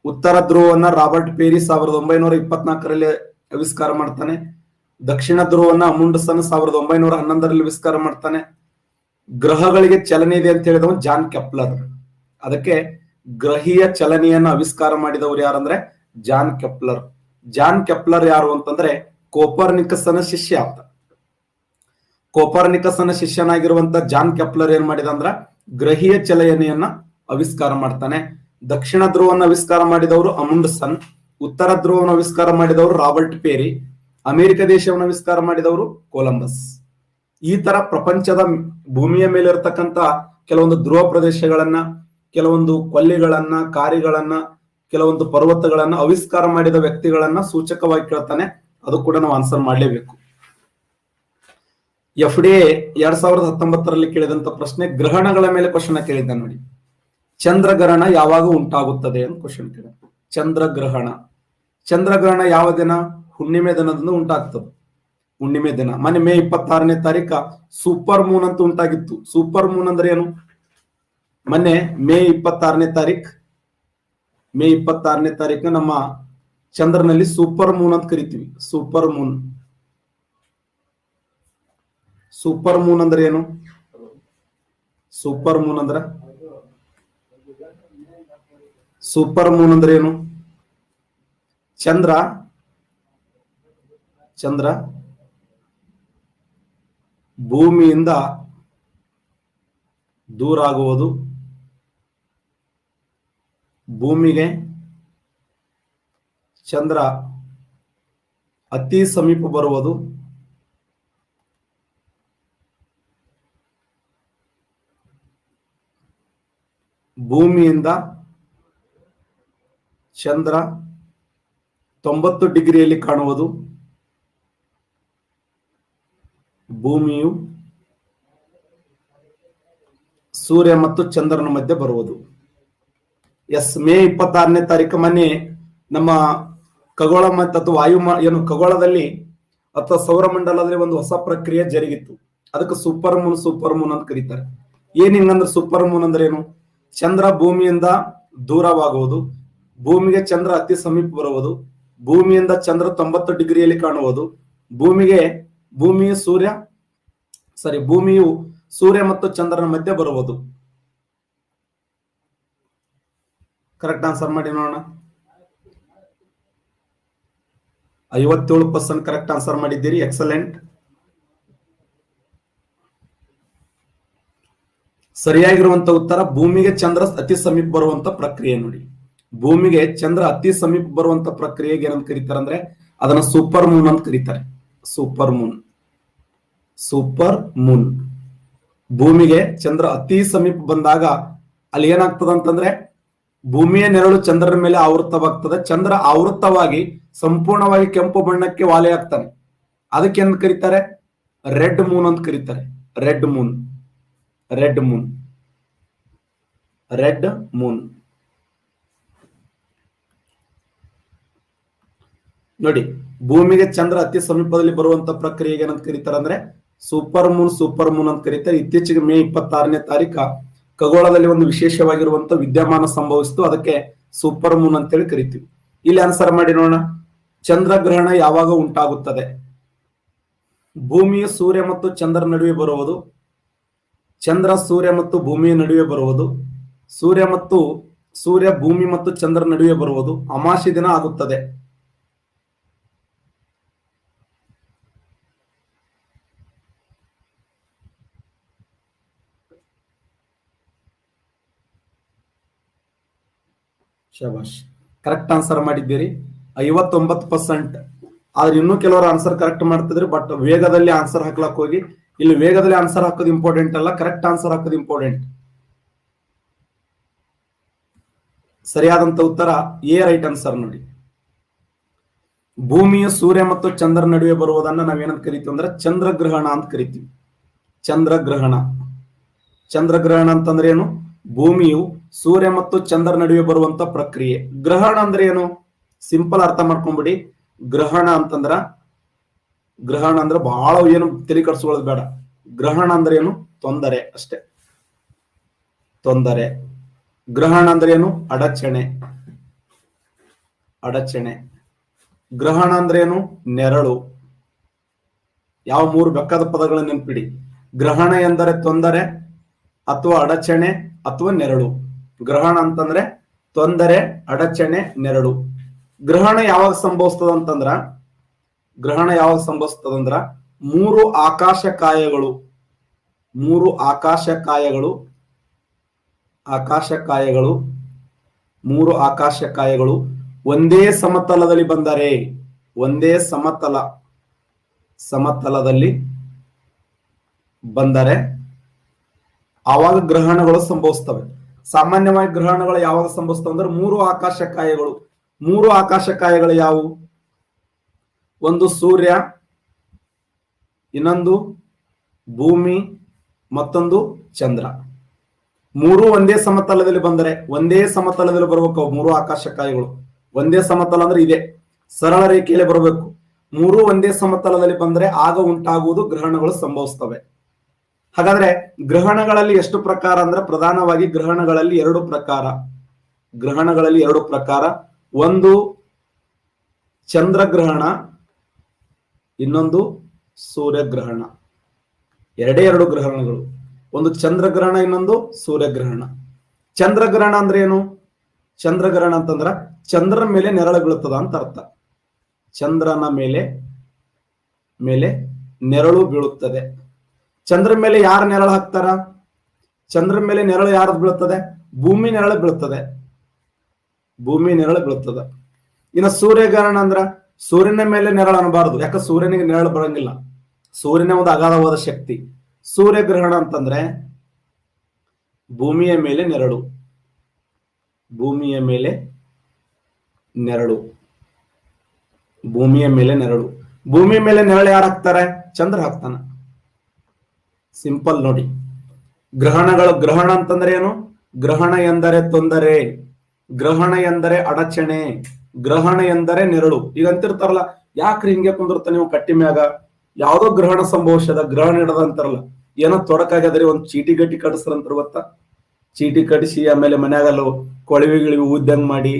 ಉತ್ತರ ಧ್ರುವವನ್ನ ರಾಬರ್ಟ್ ಪೇರಿ 1924ರಲ್ಲಿ ಆವಿಷ್ಕಾರ ಮಾಡ್ತಾನೆ. ದಕ್ಷಿಣ ಧ್ರುವವನ್ನ ಅಮುಂಡ್ಸನ್ 1911ರಲ್ಲಿ ಆವಿಷ್ಕಾರ ಮಾಡ್ತಾನೆ. ಗ್ರಹಗಳಿಗೆ ಚಲನೆ ಇದೆ ಅಂತ ಹೇಳಿದವ ಜಾನ್ ಕೆಪ್ಲರ್. ಅದಕ್ಕೆ ಗ್ರಹೀಯ ಚಲನೆಯನ್ನು ಆವಿಷ್ಕಾರ ಮಾಡಿದವರು ಯಾರಂದ್ರೆ ಜಾನ್ ಕೆಪ್ಲರ್. ಜಾನ್ ಕೆಪ್ಲರ್ ಯಾರು ಅಂತಂದ್ರೆ ಕೋಪರ್ನಿಕಸನ ಶಿಷ್ಯ ಅಂತ. ಕೋಪರ್ನಿಕಸನ ಶಿಷ್ಯನಾಗಿರುವಂತ ಜಾನ್ ಕೆಪ್ಲರ್ ಏನ್ ಮಾಡಿದ ಅಂದ್ರ ಗ್ರಹೀಯ ಚಲನೆಯನ್ನ ಆವಿಷ್ಕಾರ ಮಾಡ್ತಾನೆ. ದಕ್ಷಿಣ ಧ್ರುವವನ್ನು ಆವಿಷ್ಕಾರ ಮಾಡಿದವರು ಅಮುಂಡ್ಸನ್, ಉತ್ತರ ಧ್ರುವವನ್ನು ಆವಿಷ್ಕಾರ ಮಾಡಿದವರು ರಾಬರ್ಟ್ ಪೇರಿ, ಅಮೆರಿಕ ದೇಶವನ್ನು ಆವಿಷ್ಕಾರ ಮಾಡಿದವರು ಕೊಲಂಬಸ್. ಈ ತರ ಪ್ರಪಂಚದ ಭೂಮಿಯ ಮೇಲೆ ಇರತಕ್ಕಂತ ಕೆಲವೊಂದು ಧ್ರುವ ಪ್ರದೇಶಗಳನ್ನ, ಕೆಲವೊಂದು ಕೊಲ್ಲಿಗಳನ್ನ, ಕಾರಿಗಳನ್ನ, ಕೆಲವೊಂದು ಪರ್ವತಗಳನ್ನ ಆವಿಷ್ಕಾರ ಮಾಡಿದ ವ್ಯಕ್ತಿಗಳನ್ನ ಸೂಚಕವಾಗಿ ಕೇಳ್ತಾನೆ. ಅದು ಕೂಡ ನಾವು ಆನ್ಸರ್ ಮಾಡಲೇಬೇಕು. FDA 2019ರಲ್ಲಿ ಕೇಳಿದಂತ ಪ್ರಶ್ನೆ ಗ್ರಹಣಗಳ ಮೇಲೆ ಕ್ವಶನ್ ಕೇಳಿದ್ದ ನೋಡಿ. ಚಂದ್ರಗ್ರಹಣ ಯಾವಾಗ ಉಂಟಾಗುತ್ತದೆ ಅಂತ ಕ್ವಶನ್ ಕೇಳ. ಚಂದ್ರಗ್ರಹಣ, ಚಂದ್ರಗ್ರಹಣ ಯಾವ ದಿನ? ಹುಣ್ಣಿಮೆ ದಿನದಂದು ಉಂಟಾಗ್ತದೆ. ಹುಣ್ಣಿಮೆ ದಿನ. ಮೊನ್ನೆ ಮೇ 26ನೇ ತಾರೀಕ ಸೂಪರ್ ಮೂನ್ ಅಂತ ಉಂಟಾಗಿತ್ತು. ಸೂಪರ್ ಮೂನ್ ಅಂದ್ರೆ ಏನು? ಮೊನ್ನೆ ಮೇ 26ನೇ ತಾರೀಕು ನಮ್ಮ ಚಂದ್ರನಲ್ಲಿ ಸೂಪರ್ ಮೂನ್ ಅಂತ ಕರಿತೀವಿ. Super Moon. ಸೂಪರ್ ಮೂನ್ ಅಂದ್ರೆ ಏನು? ಸೂಪರ್ ಮೂನ್ ಅಂದ್ರೆ ಏನು? ಚಂದ್ರ ಭೂಮಿಯಿಂದ ದೂರ ಆಗುವುದು, ಭೂಮಿಗೆ ಚಂದ್ರ ಅತಿ ಸಮೀಪ ಬರುವುದು, ಭೂಮಿಯಿಂದ ಚಂದ್ರ 90 ಡಿಗ್ರಿಯಲ್ಲಿ ಕಾಣುವುದು, ಭೂಮಿಯು ಸೂರ್ಯ ಮತ್ತು ಚಂದ್ರನ ಮಧ್ಯೆ ಬರುವುದು. ಎಸ್, ಮೇ 26ನೇ ತಾರೀಕು ಮೊನ್ನೆ ನಮ್ಮ ಖಗೋಳ ಮತ್ತು ಖಗೋಳದಲ್ಲಿ ಅಥವಾ ಸೌರಮಂಡಲದಲ್ಲಿ ಒಂದು ಹೊಸ ಪ್ರಕ್ರಿಯೆ ಜರುಗಿತ್ತು. ಅದಕ್ಕೆ ಸೂಪರ್ ಮೂನ್ ಅಂತ ಕರೀತಾರೆ. ಏನ್ ಹಿಂಗಂದ್ರೆ ಸೂಪರ್ ಮೂನ್ ಅಂದ್ರೆ ಏನು? ಚಂದ್ರ ಭೂಮಿಯಿಂದ ದೂರವಾಗುವುದು, ಭೂಮಿಗೆ ಚಂದ್ರ ಅತಿ ಸಮೀಪ ಬರುವುದು, ಭೂಮಿಯಿಂದ ಚಂದ್ರ 90 ಡಿಗ್ರಿಯಲ್ಲಿ ಕಾಣುವುದು, ಭೂಮಿಯು ಸೂರ್ಯ ಮತ್ತು ಚಂದ್ರನ ಮಧ್ಯೆ ಬರುವುದು. ಕರೆಕ್ಟ್ ಆನ್ಸರ್ ಮಾಡಿ ನೋಡೋಣ. 57% ಕರೆಕ್ಟ್ ಆನ್ಸರ್ ಮಾಡಿದ್ದೀರಿ. ಎಕ್ಸಲೆಂಟ್. ಸರಿಯಾಗಿರುವಂತ ಉತ್ತರ ಭೂಮಿಗೆ ಚಂದ್ರ ಅತಿ ಸಮೀಪ ಬರುವಂತ ಪ್ರಕ್ರಿಯೆ ನೋಡಿ. ಭೂಮಿಗೆ ಚಂದ್ರ ಅತಿ ಸಮೀಪ ಬರುವಂತ ಪ್ರಕ್ರಿಯೆಗೆ ಏನಂತ ಕರೀತಾರೆ ಅಂದ್ರೆ ಅದನ್ನ ಸೂಪರ್ ಮೂನ್ ಅಂತ ಕರೀತಾರೆ. Super Moon. Super Moon. ಭೂಮಿಗೆ ಚಂದ್ರ ಅತಿ ಸಮೀಪ ಬಂದಾಗ ಅಲ್ಲಿ ಏನಾಗ್ತದ ಅಂತಂದ್ರೆ ಭೂಮಿಯ ನೆರಳು ಚಂದ್ರನ ಮೇಲೆ ಆವೃತವಾಗ್ತದೆ. ಚಂದ್ರ ಆವೃತವಾಗಿ ಸಂಪೂರ್ಣವಾಗಿ ಕೆಂಪು ಬಣ್ಣಕ್ಕೆ ವಾಲೆ ಆಗ್ತಾನೆ. ಅದಕ್ಕೆ ಏನ್ ಕರೀತಾರೆ? ರೆಡ್ ಮೂನ್ ಅಂತ ಕರೀತಾರೆ. Red Moon. Red Moon. Red Moon ನೋಡಿ. ಭೂಮಿಗೆ ಚಂದ್ರ ಅತಿ ಸಮೀಪದಲ್ಲಿ ಬರುವಂತ ಪ್ರಕ್ರಿಯೆಗೆ ಏನಂತ ಕರೀತಾರೆ ಅಂದ್ರೆ ಸೂಪರ್ ಮೂನ್. ಸೂಪರ್ ಮೂನ್ ಅಂತ ಕರೀತಾರೆ. ಇತ್ತೀಚೆಗೆ ಮೇ 26ನೇ ತಾರೀಕ ಖಗೋಳದಲ್ಲಿ ಒಂದು ವಿಶೇಷವಾಗಿರುವಂತ ವಿದ್ಯಮಾನ ಸಂಭವಿಸಿತು. ಅದಕ್ಕೆ ಸೂಪರ್ ಮೂನ್ ಅಂತೇಳಿ ಕರಿತೀವಿ. ಇಲ್ಲಿ ಆನ್ಸರ್ ಮಾಡಿ ನೋಡೋಣ. ಚಂದ್ರಗ್ರಹಣ ಯಾವಾಗ ಉಂಟಾಗುತ್ತದೆ? ಭೂಮಿಯ ಸೂರ್ಯ ಮತ್ತು ಚಂದ್ರ ನಡುವೆ ಬರುವುದು. ಚಂದ್ರ ಸೂರ್ಯ ಮತ್ತು ಭೂಮಿಯ ನಡುವೆ ಬರುವುದು. ಸೂರ್ಯ ಭೂಮಿ ಮತ್ತು ಚಂದ್ರ ನಡುವೆ ಬರುವುದು ಅಮಾವಾಸ್ಯೆ ದಿನ ಆಗುತ್ತದೆ. ಶಬಾಷ್, ಕರೆಕ್ಟ್ ಆನ್ಸರ್ ಮಾಡಿದ್ದೀರಿ. 59%. ಆದ್ರೆ ಇನ್ನೂ ಕೆಲವರು ಆನ್ಸರ್ ಕರೆಕ್ಟ್ ಮಾಡ್ತಿದ್ರಿ, ಬಟ್ ವೇಗದಲ್ಲಿ ಆನ್ಸರ್ ಹಾಕ್ಲಕ್ ಹೋಗಿ ಇಲ್ಲಿ ವೇಗದಲ್ಲಿ ಆನ್ಸರ್ ಹಾಕೋದು ಇಂಪಾರ್ಟೆಂಟ್ ಅಲ್ಲ, ಕರೆಕ್ಟ್ ಆನ್ಸರ್ ಹಾಕೋದು ಇಂಪಾರ್ಟೆಂಟ್. ಸರಿಯಾದಂತ ಉತ್ತರ ಎ ರೈಟ್ ಆನ್ಸರ್ ನೋಡಿ. ಭೂಮಿಯ ಸೂರ್ಯ ಮತ್ತು ಚಂದ್ರ ನಡುವೆ ಬರುವುದನ್ನ ನಾವೇನಂತ ಕರಿತೀವಿ ಅಂದ್ರೆ ಚಂದ್ರಗ್ರಹಣ ಅಂತ ಕರಿತೀವಿ. ಚಂದ್ರಗ್ರಹಣ. ಚಂದ್ರಗ್ರಹಣ ಅಂತಂದ್ರೆ ಏನು? ಭೂಮಿಯು ಸೂರ್ಯ ಮತ್ತು ಚಂದ್ರ ನಡುವೆ ಬರುವಂತ ಪ್ರಕ್ರಿಯೆ. ಗ್ರಹಣ ಅಂದ್ರೆ ಏನು? ಸಿಂಪಲ್ ಅರ್ಥ ಮಾಡ್ಕೊಂಡ್ಬಿಡಿ. ಗ್ರಹಣ ಅಂದ್ರೆ ಬಹಳ ಏನು ತಲೆ ಕಟ್ಸ್ಕೊಳ್ಳೋದು ಬೇಡ. ಗ್ರಹಣ ಅಂದ್ರೆ ಏನು? ತೊಂದರೆ ಅಷ್ಟೇ. ತೊಂದರೆ. ಗ್ರಹಣ ಅಂದ್ರೆ ಏನು? ಅಡಚಣೆ. ಅಡಚಣೆ. ಗ್ರಹಣ ಅಂದ್ರೆ ಏನು? ನೆರಳು. ಯಾವ 3 ಬೇಕಾದ ಪದಗಳನ್ನು ನೆನ್ಪಿಡಿ. ಗ್ರಹಣ ಎಂದರೆ ತೊಂದರೆ ಅಥವಾ ಅಡಚಣೆ ಅಥವಾ ನೆರಳು. ಗ್ರಹಣ ಅಂತಂದ್ರೆ ತೊಂದರೆ, ಅಡಚಣೆ, ನೆರಳು. ಗ್ರಹಣ ಯಾವಾಗ ಸಂಭವಿಸ್ತದ ಅಂತಂದ್ರ 3 ಆಕಾಶಕಾಯಗಳು. 3 ಆಕಾಶಕಾಯಗಳು ಒಂದೇ ಸಮತಲದಲ್ಲಿ ಬಂದರೆ, ಒಂದೇ ಸಮತಲದಲ್ಲಿ ಬಂದರೆ ಆವಾಗ ಗ್ರಹಣಗಳು ಸಂಭವಿಸ್ತವೆ. ಸಾಮಾನ್ಯವಾಗಿ ಗ್ರಹಣಗಳು ಯಾವಾಗ ಸಂಭವಿಸ್ತವೆ ಅಂದ್ರೆ 3 ಆಕಾಶಕಾಯಗಳು. 3 ಆಕಾಶಕಾಯಗಳು ಯಾವುವು? ಒಂದು ಸೂರ್ಯ, ಇನ್ನೊಂದು ಭೂಮಿ, ಮತ್ತೊಂದು ಚಂದ್ರ. 3 ಒಂದೇ ಸಮತಲದಲ್ಲಿ ಬಂದರೆ, ಒಂದೇ ಸಮತಲದಲ್ಲಿ ಬರಬೇಕು. 3 ಆಕಾಶಕಾಯಗಳು ಒಂದೇ ಸಮತಲ ಅಂದ್ರೆ ಇದೆ, ಸರಳ ರೇಖೆಯಲ್ಲಿ ಬರಬೇಕು. 3 ಒಂದೇ ಸಮತಲದಲ್ಲಿ ಬಂದರೆ ಆಗ ಉಂಟಾಗುವುದು ಗ್ರಹಣಗಳು ಸಂಭವಿಸ್ತವೆ. ಹಾಗಾದ್ರೆ ಗ್ರಹಣಗಳಲ್ಲಿ ಎಷ್ಟು ಪ್ರಕಾರ ಅಂದ್ರೆ ಪ್ರಧಾನವಾಗಿ ಗ್ರಹಣಗಳಲ್ಲಿ 2 ಪ್ರಕಾರ. ಒಂದು ಚಂದ್ರಗ್ರಹಣ, ಇನ್ನೊಂದು ಸೂರ್ಯಗ್ರಹಣ. 2 ಗ್ರಹಣಗಳು. ಒಂದು ಚಂದ್ರಗ್ರಹಣ, ಇನ್ನೊಂದು ಸೂರ್ಯಗ್ರಹಣ. ಚಂದ್ರಗ್ರಹಣ ಅಂದ್ರೆ ಏನು? ಚಂದ್ರಗ್ರಹಣ ಅಂತಂದ್ರ ಚಂದ್ರನ ಮೇಲೆ ನೆರಳು ಬೀಳುತ್ತದ ಅಂತ ಅರ್ಥ. ಚಂದ್ರನ ಮೇಲೆ ನೆರಳು ಬೀಳುತ್ತದೆ. ಚಂದ್ರನ ಮೇಲೆ ಯಾರು ನೆರಳು ಹಾಕ್ತಾರ? ಚಂದ್ರನ ಮೇಲೆ ನೆರಳು ಯಾರದು ಬೀಳುತ್ತದೆ? ಭೂಮಿ ನೆರಳು ಬೀಳುತ್ತದೆ. ಇನ್ನು ಸೂರ್ಯಗ್ರಹಣ ಅಂದ್ರ ಸೂರ್ಯನ ಮೇಲೆ ನೆರಳು ಅನ್ನಬಾರದು, ಯಾಕೆ ಸೂರ್ಯನಿಗೆ ನೆರಳು ಬರಂಗಿಲ್ಲ. ಸೂರ್ಯನ ಒಂದು ಅಗಾಧವಾದ ಶಕ್ತಿ. ಸೂರ್ಯಗ್ರಹಣ ಅಂತಂದ್ರೆ ಭೂಮಿಯ ಮೇಲೆ ನೆರಳು. ಭೂಮಿಯ ಮೇಲೆ ನೆರಳು ಯಾರು ಹಾಕ್ತಾರೆ? ಚಂದ್ರ ಹಾಕ್ತಾನ. ಸಿಂಪಲ್ ನೋಡಿ. ಗ್ರಹಣ ಅಂತಂದ್ರೆ ಏನು? ಗ್ರಹಣ ಎಂದರೆ ತೊಂದರೆ, ಗ್ರಹಣ ಎಂದರೆ ಅಡಚಣೆ, ಗ್ರಹಣ ಎಂದರೆ ನೆರಳು. ಈಗ ಅಂತಿರ್ತಾರಲ್ಲ, ಯಾಕ್ರಿ ಹಿಂಗೆ ಕುಂದಿರ್ತ ನೀವು ಕಟ್ಟಿ ಮ್ಯಾಗ, ಯಾವ್ದೋ ಗ್ರಹಣ ಸಂಭವಿಸದ, ಗ್ರಹಣ ಇಡದ ಅಂತಾರಲ್ಲ. ಏನೋ ತೊಡಕಾಗ್ಯದ್ರಿ, ಒಂದ್ ಚೀಟಿ ಗಟ್ಟಿ ಕಟ್ಟಿಸ್ರಂತ ಗೊತ್ತಾ? ಚೀಟಿ ಕಟ್ಟಿಸಿ ಆಮೇಲೆ ಮನ್ಯಾಗಲ್ಲ ಕೊಳವಿ ಊದ್ದಂಗ್ ಮಾಡಿ,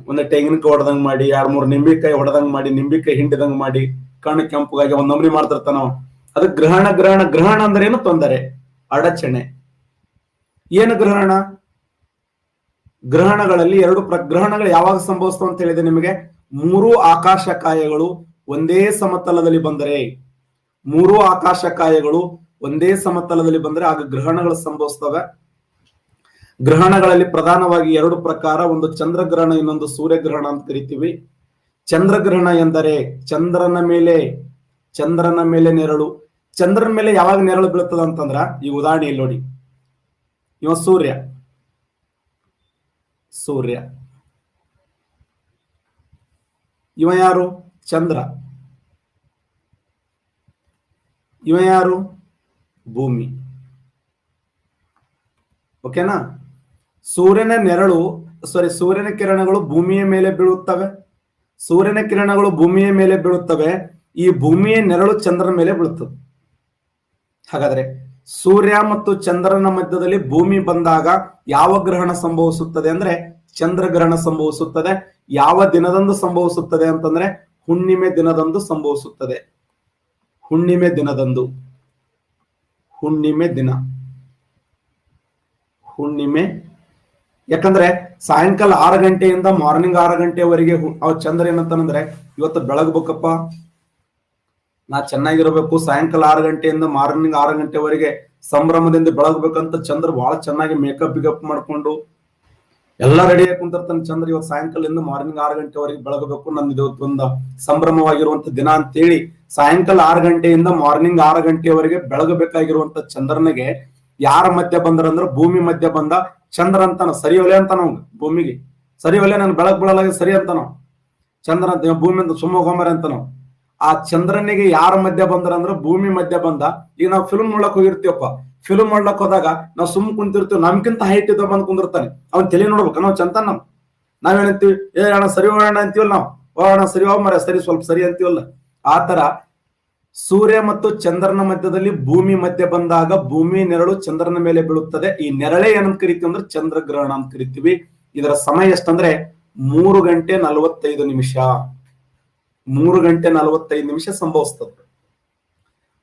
ಒಂದ್ ತೆಂಗಿನಕಾಯಿ ಹೊಡೆದಂಗ್ ಮಾಡಿ, 2-3 ನಿಂಬಿಕಾಯಿ ಹೊಡೆದಂಗ್ ಮಾಡಿ, ನಿಂಬಿಕಾಯಿ ಹಿಂಡಿದಂಗ್ ಮಾಡಿ, ಕಣ್ಣು ಕೆಂಪುಗಾಗಿ ಒಂದ್ ನಮೂನಿ ಮಾಡ್ತಿರ್ತಾನ. ಅದು ಗ್ರಹಣ ಅಂದ್ರೆ ಏನು? ತೊಂದರೆ, ಅಡಚಣೆ. ಏನು ಗ್ರಹಣ? ಗ್ರಹಣಗಳಲ್ಲಿ 2 ಗ್ರಹಣಗಳು ಯಾವಾಗ ಸಂಭವಿಸ್ತವೆ ಅಂತ ಹೇಳಿದೆ ನಿಮಗೆ. 3 ಆಕಾಶಕಾಯಗಳು ಒಂದೇ ಸಮತಲದಲ್ಲಿ ಬಂದರೆ, 3 ಆಕಾಶಕಾಯಗಳು ಒಂದೇ ಸಮತಲದಲ್ಲಿ ಬಂದ್ರೆ ಆಗ ಗ್ರಹಣಗಳು ಸಂಭವಿಸ್ತವೆ. ಗ್ರಹಣಗಳಲ್ಲಿ ಪ್ರಧಾನವಾಗಿ ಎರಡು ಪ್ರಕಾರ, ಒಂದು ಚಂದ್ರಗ್ರಹಣ, ಇನ್ನೊಂದು ಸೂರ್ಯಗ್ರಹಣ ಅಂತ ಕರಿತೀವಿ. ಚಂದ್ರಗ್ರಹಣ ಎಂದರೆ ಚಂದ್ರನ ಮೇಲೆ ನೆರಳು. ಚಂದ್ರನ ಮೇಲೆ ಯಾವಾಗ ನೆರಳು ಬೀಳುತ್ತದ ಅಂತಂದ್ರ, ಈ ಉದಾಹರಣೆಯಲ್ಲಿ ನೋಡಿ, ಇವ ಸೂರ್ಯ, ಇವ ಯಾರು? ಚಂದ್ರ. ಇವ ಯಾರು? ಭೂಮಿ. ಓಕೆನಾ? ಸೂರ್ಯನ ಕಿರಣಗಳು ಭೂಮಿಯ ಮೇಲೆ ಬೀಳುತ್ತವೆ. ಈ ಭೂಮಿಯ ನೆರಳು ಚಂದ್ರನ ಮೇಲೆ ಬೀಳುತ್ತದೆ. ಹಾಗಾದ್ರೆ ಸೂರ್ಯ ಮತ್ತು ಚಂದ್ರನ ಮಧ್ಯದಲ್ಲಿ ಭೂಮಿ ಬಂದಾಗ ಯಾವ ಗ್ರಹಣ ಸಂಭವಿಸುತ್ತದೆ ಅಂದ್ರೆ ಚಂದ್ರಗ್ರಹಣ ಸಂಭವಿಸುತ್ತದೆ. ಯಾವ ದಿನದಂದು ಸಂಭವಿಸುತ್ತದೆ ಅಂತಂದ್ರೆ ಹುಣ್ಣಿಮೆ ದಿನದಂದು ಸಂಭವಿಸುತ್ತದೆ. ಹುಣ್ಣಿಮೆ ಯಾಕಂದ್ರೆ ಸಾಯಂಕಾಲ 6 ಗಂಟೆಯಿಂದ ಮಾರ್ನಿಂಗ್ 6 ಗಂಟೆವರೆಗೆ ಚಂದ್ರ ಏನಂತಾನಂದ್ರೆ, ಇವತ್ತು ಬೆಳಗ್ಬೇಕಪ್ಪ, ನಾ ಚೆನ್ನಾಗಿರ್ಬೇಕು, ಸಾಯಂಕಾಲ 6 ಗಂಟೆಯಿಂದ ಮಾರ್ನಿಂಗ್ 6 ಗಂಟೆವರೆಗೆ ಸಂಭ್ರಮದಿಂದ ಬೆಳಗ್ಬೇಕಂತ ಚಂದ್ರ ಬಹಳ ಚೆನ್ನಾಗಿ ಮೇಕಪ್ ಗಿಕಪ್ ಮಾಡ್ಕೊಂಡು ಎಲ್ಲ ರೆಡಿ ಆಗಿ ಕುಂತಿರ್ತಾನೆ. ಚಂದ್ರ ಇವತ್ತು ಸಾಯಂಕಾಲದಿಂದ ಮಾರ್ನಿಂಗ್ 6 ಗಂಟೆವರೆಗೆ ಬೆಳಗಬೇಕು, ನಂದು ಇವತ್ತು ಒಂದು ಸಂಭ್ರಮವಾಗಿರುವಂತ ದಿನ ಅಂತೇಳಿ ಸಾಯಂಕಾಲ 6 ಗಂಟೆಯಿಂದ ಮಾರ್ನಿಂಗ್ 6 ಗಂಟೆವರೆಗೆ ಬೆಳಗಬೇಕಾಗಿರುವಂತ ಚಂದ್ರನಿಗೆ ಯಾರ ಮಧ್ಯ ಬಂದ್ರಂದ್ರ ಭೂಮಿ ಮಧ್ಯ ಬಂದ ಚಂದ್ರ ಅಂತಾನ. ಸರಿ ಒಲೆ ಅಂತ ನಾವು ಭೂಮಿಗೆ, ಸರಿ ಒಲೆ ನನ್ ಬೆಳಗ್ ಬೀಳಲಾಗ ಸರಿ ಅಂತ ನಾವು ಚಂದ್ರ ಅಂತ, ಭೂಮಿ ಅಂತ ಸುಮ್ಮ ಹೋಮರೆ ಅಂತ ನಾವು. ಆ ಚಂದ್ರನಿಗೆ ಯಾರ ಮಧ್ಯ ಬಂದ್ರಂದ್ರ ಭೂಮಿ ಮಧ್ಯ ಬಂದ. ಈಗ ನಾವು ಫಿಲ್ಮ್ ನೋಡಕ್ ಹೋಗಿರ್ತೀವಪ್ಪ, ಫಿಲ್ಮ್ ನೋಡ್ಲಕ್ ಹೋದಾಗ ನಾವು ಸುಮ್ ಕುಂತಿರ್ತೀವಿ, ನಮ್ಗಿಂತ ಹೈಟ್ ಇದ್ದ ಬಂದ್ ಕುಂದಿರ್ತಾನೆ, ಅವ್ನ್ ತಲೆ ನೋಡ್ಬೇಕು ನಾವು ಚಂತ. ನಾವೇನಂತೀವಿ, ಅಣ್ಣ ಸರಿ ಹೋಗೋಣ ಅಂತೀವಲ್ಲ ನಾವು, ಅಣ್ಣ ಸರಿ ಹೋಗ್ ಮರ, ಸರಿ ಸ್ವಲ್ಪ ಸರಿ ಅಂತೀವಲ್ಲ. ಆತರ ಸೂರ್ಯ ಮತ್ತು ಚಂದ್ರನ ಮಧ್ಯದಲ್ಲಿ ಭೂಮಿ ಮಧ್ಯ ಬಂದಾಗ ಭೂಮಿ ನೆರಳು ಚಂದ್ರನ ಮೇಲೆ ಬೀಳುತ್ತದೆ. ಈ ನೆರಳೆ ಏನಂತ ಕರಿತೀವಿ ಅಂದ್ರೆ ಚಂದ್ರಗ್ರಹಣ ಅಂತ ಕರಿತೀವಿ. ಇದರ ಸಮಯ ಎಷ್ಟಂದ್ರೆ 3 ಗಂಟೆ 45 ನಿಮಿಷ. 3 ಗಂಟೆ 45 ನಿಮಿಷ ಸಂಭವಿಸ್ತದೆ.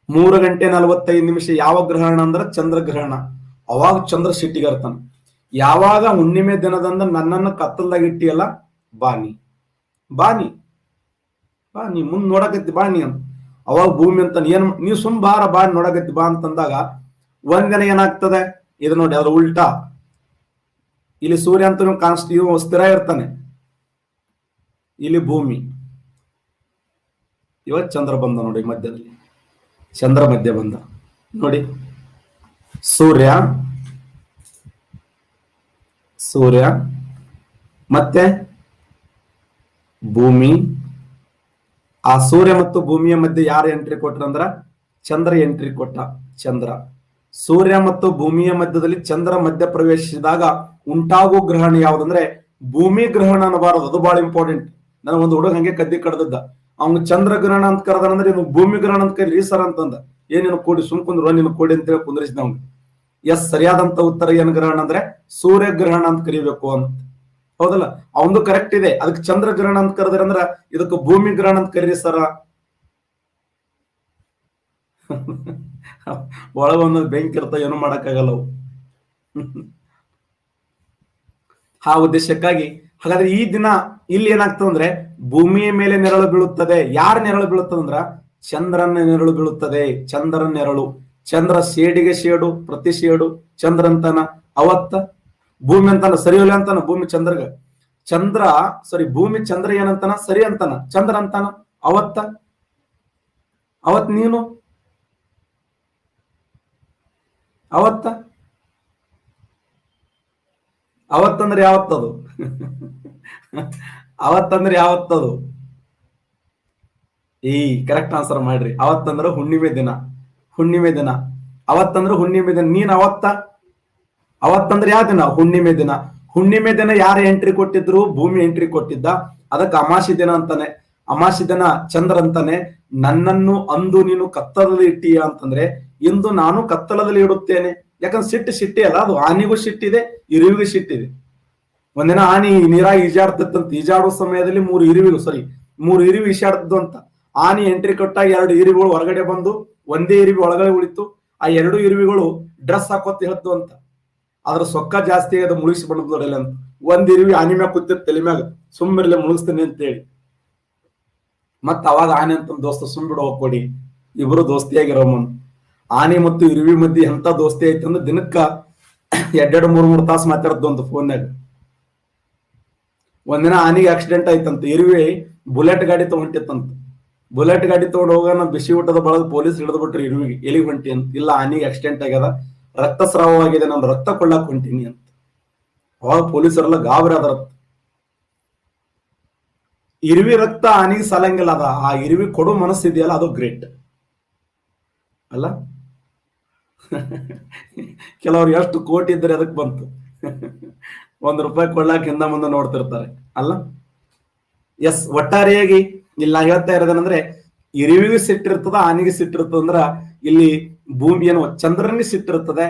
3 ಗಂಟೆ 45 ನಿಮಿಷ ಯಾವ ಗ್ರಹಣ ಅಂದ್ರೆ ಚಂದ್ರಗ್ರಹಣ. ಅವಾಗ ಚಂದ್ರ ಸಿಟ್ಟಿಗರ್ತಾನ. ಯಾವಾಗ ಹುಣ್ಣಿಮೆ ದಿನದಂದ ನನ್ನನ್ನು ಕತ್ತಲ್ದಾಗ ಇಟ್ಟಿಯಲ್ಲ, ಬಾನಿ ಮುಂದ್ ನೋಡಕತ್ತಿ ಬಾನಿ ಅಂತ. ಅವಾಗ ಭೂಮಿ ಅಂತ ನೀವ್ ಸುಮ್ ಬಾ ನೋಡಕತ್ತಿ ಬಾ ಅಂತಂದಾಗ ಒಂದಿನ ಏನಾಗ್ತದೆ, ಇದು ನೋಡಿ ಅದ್ರ ಉಲ್ಟಾ. ಇಲ್ಲಿ ಸೂರ್ಯ ಅಂತ ಸ್ಥಿರ ಇರ್ತಾನೆ, ಇಲ್ಲಿ ಭೂಮಿ. ಇವತ್ತು ಚಂದ್ರ ಬಂದ ನೋಡಿ ಮಧ್ಯದಲ್ಲಿ, ಚಂದ್ರ ಮಧ್ಯ ಬಂದ ನೋಡಿ. ಸೂರ್ಯ ಮತ್ತೆ ಭೂಮಿ. ಆ ಸೂರ್ಯ ಮತ್ತು ಭೂಮಿಯ ಮಧ್ಯೆ ಯಾರು ಎಂಟ್ರಿ ಕೊಟ್ರಂದ್ರ ಚಂದ್ರ ಎಂಟ್ರಿ ಕೊಟ್ಟ. ಸೂರ್ಯ ಮತ್ತು ಭೂಮಿಯ ಮಧ್ಯದಲ್ಲಿ ಚಂದ್ರ ಮಧ್ಯ ಪ್ರವೇಶಿಸಿದಾಗ ಉಂಟಾಗುವ ಗ್ರಹಣ ಯಾವ್ದಂದ್ರೆ ಭೂಮಿ ಗ್ರಹಣ ಅನ್ನಬಾರದು, ಅದು ಬಹಳ ಇಂಪಾರ್ಟೆಂಟ್. ನನಗೆ ಒಂದು ಹುಡುಗ ಹಂಗೆ ಕದ್ದಿ ಕಡ್ದದ್ದ, ಅವ್ನು ಚಂದ್ರ ಗ್ರಹಣ ಅಂತ ಕರೆದಂದ್ರೆ ಇನ್ನು ಭೂಮಿ ಗ್ರಹಣ ಅಂತ ಕರೀ ಸರ್ ಅಂತಂದ. ಏನೇನು ಕೂಡಿ ಸುಮ್ಕುಂದ್ರು, ನೀನು ಕೂಡಿ ಅಂತೇಳಿ ಕುಂದ್ರಿಸಿದ ಅವ್ನು. ಸರಿಯಾದಂತ ಉತ್ತರ ಏನ್ ಗ್ರಹಣ ಅಂದ್ರೆ ಸೂರ್ಯ ಗ್ರಹಣ ಅಂತ ಕರಿಬೇಕು ಅಂತ. ಹೌದಲ್ಲ, ಅವಂದು ಕರೆಕ್ಟ್ ಇದೆ. ಅದಕ್ಕೆ ಚಂದ್ರ ಗ್ರಹಣ ಅಂತ ಕರೆದ್ರೆ ಅಂದ್ರ ಇದಕ್ಕೆ ಭೂಮಿ ಗ್ರಹಣ ಅಂತ ಕರೀರಿ ಸರ. ಒಳಗ ಒಂದೊಂದು ಬೆಂಕಿ ಇರ್ತ, ಏನು ಮಾಡಕ್ಕಾಗಲ್ಲ ಅವು. ಆ ಉದ್ದೇಶಕ್ಕಾಗಿ ಹಾಗಾದ್ರೆ ಈ ದಿನ ಇಲ್ಲಿ ಏನಾಗ್ತದಂದ್ರೆ ಭೂಮಿಯ ಮೇಲೆ ನೆರಳು ಬೀಳುತ್ತದೆ. ಯಾರ ನೆರಳು ಬೀಳುತ್ತದಂದ್ರ ಚಂದ್ರನ ನೆರಳು ಬೀಳುತ್ತದೆ. ಚಂದ್ರನ ನೆರಳು, ಚಂದ್ರ ಶೇಡಿಗೆ ಶೇಡು, ಪ್ರತಿ ಶೇಡು ಚಂದ್ರ ಅಂತಾನ. ಅವತ್ತ ಭೂಮಿ ಅಂತಾನ, ಸರಿ ಹೊಲೆ ಅಂತಾನ ಭೂಮಿ ಚಂದ್ರಗ. ಭೂಮಿ ಚಂದ್ರ ಏನಂತಾನ, ಸರಿ ಅಂತಾನ, ಚಂದ್ರ ಅಂತಾನ. ಅವತ್ ನೀನು ಅವತ್ತಂದ್ರೆ ಯಾವತ್ತದು? ಅವತ್ತಂದ್ರೆ ಯಾವತ್ತದು? ಈ ಕರೆಕ್ಟ್ ಆನ್ಸರ್ ಮಾಡ್ರಿ. ಅವತ್ತಂದ್ರೆ ಹುಣ್ಣಿಮೆ ದಿನ. ಅವತ್ತಂದ್ರೆ ಹುಣ್ಣಿಮೆ ದಿನ. ನೀನ್ ಅವತ್ತಂದ್ರೆ ಯಾವ ದಿನ? ಹುಣ್ಣಿಮೆ ದಿನ ಯಾರು ಎಂಟ್ರಿ ಕೊಟ್ಟಿದ್ರು? ಭೂಮಿ ಎಂಟ್ರಿ ಕೊಟ್ಟಿದ್ದ. ಅದಕ್ಕೆ ಅಮಾಸಿ ದಿನ ಅಂತಾನೆ. ಅಮಾಸಿ ದಿನ ಚಂದ್ರ ಅಂತಾನೆ. ನನ್ನನ್ನು ಅಂದು ನೀನು ಕತ್ತಲದಲ್ಲಿ ಇಟ್ಟೀಯ ಅಂತಂದ್ರೆ ಇಂದು ನಾನು ಕತ್ತಲದಲ್ಲಿ ಇಡುತ್ತೇನೆ. ಯಾಕಂದ್ರೆ ಸಿಟ್ಟಿ ಅಲ್ಲ, ಅದು ಆನಿಗೂ ಸಿಟ್ಟಿದೆ, ಇರುವಿಗೂ ಸಿಟ್ಟಿದೆ. ಒಂದಿನ ಆನಿ ನೀರಾಗ ಈಜಾಡ್ತಂತ. ಈಜಾಡುವ ಸಮಯದಲ್ಲಿ 3 ಇರುವಿ ಈಜಾಡ್ತದ್ದು ಅಂತ. ಆನಿ ಎಂಟ್ರಿ ಕೊಟ್ಟಾಗ 2 ಇರುವಿಗಳು ಹೊರಗಡೆ ಬಂದು ಒಂದೇ ಇರುವಿ ಒಳಗಡೆ ಉಳಿತು. ಆ 2 ಇರುವಿಗಳು ಡ್ರೆಸ್ ಹಾಕೋತ್ ಹೇಳ್ತು ಅಂತ. ಅದ್ರ ಸೊಕ್ಕ ಜಾಸ್ತಿ ಆಗದ, ಮುಳುಗಿಸಿ ಬಂದಲ್ಲ ಅಂತ. ಒಂದ್ ಇರುವಿ ಆನಿ ಮ್ಯಾಗ ಕೂತಿರ್ ತಲೆ ಮ್ಯಾಗ, ಸುಮ್ಮಿರ್ಲೆ ಮುಳುಗಿಸ್ತೇನೆ ಅಂತೇಳಿ. ಮತ್ತ ಅವಾಗ ಆನೆ ಅಂತ ದೋಸ್ತ ಸುಮ್ ಬಿಡೋ ಕೊಡಿ, ಇಬ್ರು ದೋಸ್ತಿಯಾಗಿರೋಮನ್. ಆನೆ ಮತ್ತು ಇರುವಿ ಮಧ್ಯೆ ಎಂತ ದೋಸ್ತಿ ಐತಂದ್ರೆ ದಿನಕ್ಕ 2-3 ತಾಸು ಮಾತಾಡ್ತಂತ ಫೋನ್ಯಾಗ. ಒಂದಿನ ಆನೆಗೆ ಆಕ್ಸಿಡೆಂಟ್ ಆಯ್ತಂತ, ಇರುವಿ ಬುಲೆಟ್ ಗಾಡಿ ತಗೊಂಡಿತ್ತಂತ. ಬುಲೆಟ್ ಗಾಡಿ ತಗೊಂಡು ಹೋಗೋಣ ಬಿಸಿ ಊಟದ ಬಳಗ ಪೊಲೀಸ್ ಹಿಡಿದು ಬಿಟ್ರು ಇರುವಿಗೆ. ಎಲ್ಲಿಗೆ ಹೊಂಟಿ ಅಂತ. ಇಲ್ಲ, ಆನೆಗೆ ಆಕ್ಸಿಡೆಂಟ್ ಆಗ್ಯದ, ರಕ್ತಸ್ರಾವವಾಗಿದೆ, ನಾನು ರಕ್ತ ಕೊಳ್ಳಾಕ್ ಹೊಂಟೀನಿ ಅಂತ. ಅವಾಗ ಪೊಲೀಸರೆಲ್ಲ ಗಾಬರಿ ಆದ್ರ. ಇರುವಿ ರಕ್ತ ಆನೆಗೆ ಸಾಲಂಗಿಲ್ಲ. ಅದ ಆ ಇರುವಿ ಕೊಡೋ ಮನಸ್ಸಿದೆಯಲ್ಲ, ಅದು ಗ್ರೇಟ್ ಅಲ್ಲ. ಕೆಲವ್ರು ಎಷ್ಟು ಕೋಟಿ ಇದ್ರೆ ಅದಕ್ಕೆ ಬಂತು. ₹1 ಕೊಳ್ಳಾಕ ಹಿಂದ ಮುಂದೆ ನೋಡ್ತಿರ್ತಾರೆ ಅಲ್ಲ. ಎಸ್, ಒಟ್ಟಾರೆಯಾಗಿ ಇಲ್ಲಿ ನಾ ಹೇಳ್ತಾ ಇರೋದೇನಂದ್ರೆ, ಇರುವಿಗೂ ಸಿಟ್ಟಿರ್ತದ, ಆನೆಗೆ ಸಿಟ್ಟಿರ್ತದ. ಅಂದ್ರ ಇಲ್ಲಿ ಭೂಮಿ ಏನು ಚಂದ್ರನಿಗೆ ಸಿಟ್ಟಿರ್ತದೆ.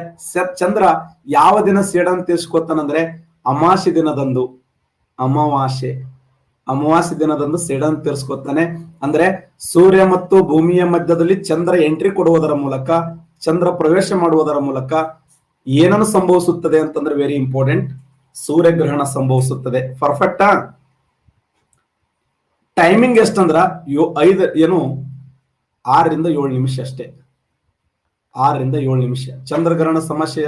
ಚಂದ್ರ ಯಾವ ದಿನ ಸೇಡನ್ನು ತೀರ್ಸ್ಕೊತಾನಂದ್ರೆ ಅಮಾವಾಸ್ಯೆ ದಿನದಂದು, ಅಮಾವಾಸ್ಯೆ ದಿನದಂದು ಸೇಡನ್ನು ತೀರ್ಸ್ಕೊತಾನೆ. ಅಂದ್ರೆ ಸೂರ್ಯ ಮತ್ತು ಭೂಮಿಯ ಮಧ್ಯದಲ್ಲಿ ಚಂದ್ರ ಎಂಟ್ರಿ ಕೊಡುವುದರ ಮೂಲಕ, ಚಂದ್ರ ಪ್ರವೇಶ ಮಾಡುವುದರ ಮೂಲಕ ಏನನ್ನು ಸಂಭವಿಸುತ್ತದೆ ಅಂತಂದ್ರೆ ವೆರಿ ಇಂಪಾರ್ಟೆಂಟ್, ಸೂರ್ಯಗ್ರಹಣ ಸಂಭವಿಸುತ್ತದೆ. ಪರ್ಫೆಕ್ಟಾ? ಟೈಮಿಂಗ್ ಎಷ್ಟಂದ್ರ 6ರಿಂದ 7 ನಿಮಿಷ ಅಷ್ಟೇ. 6ರಿಂದ 7 ನಿಮಿಷ ಚಂದ್ರಗ್ರಹಣ ಸಮಸ್ಯೆ.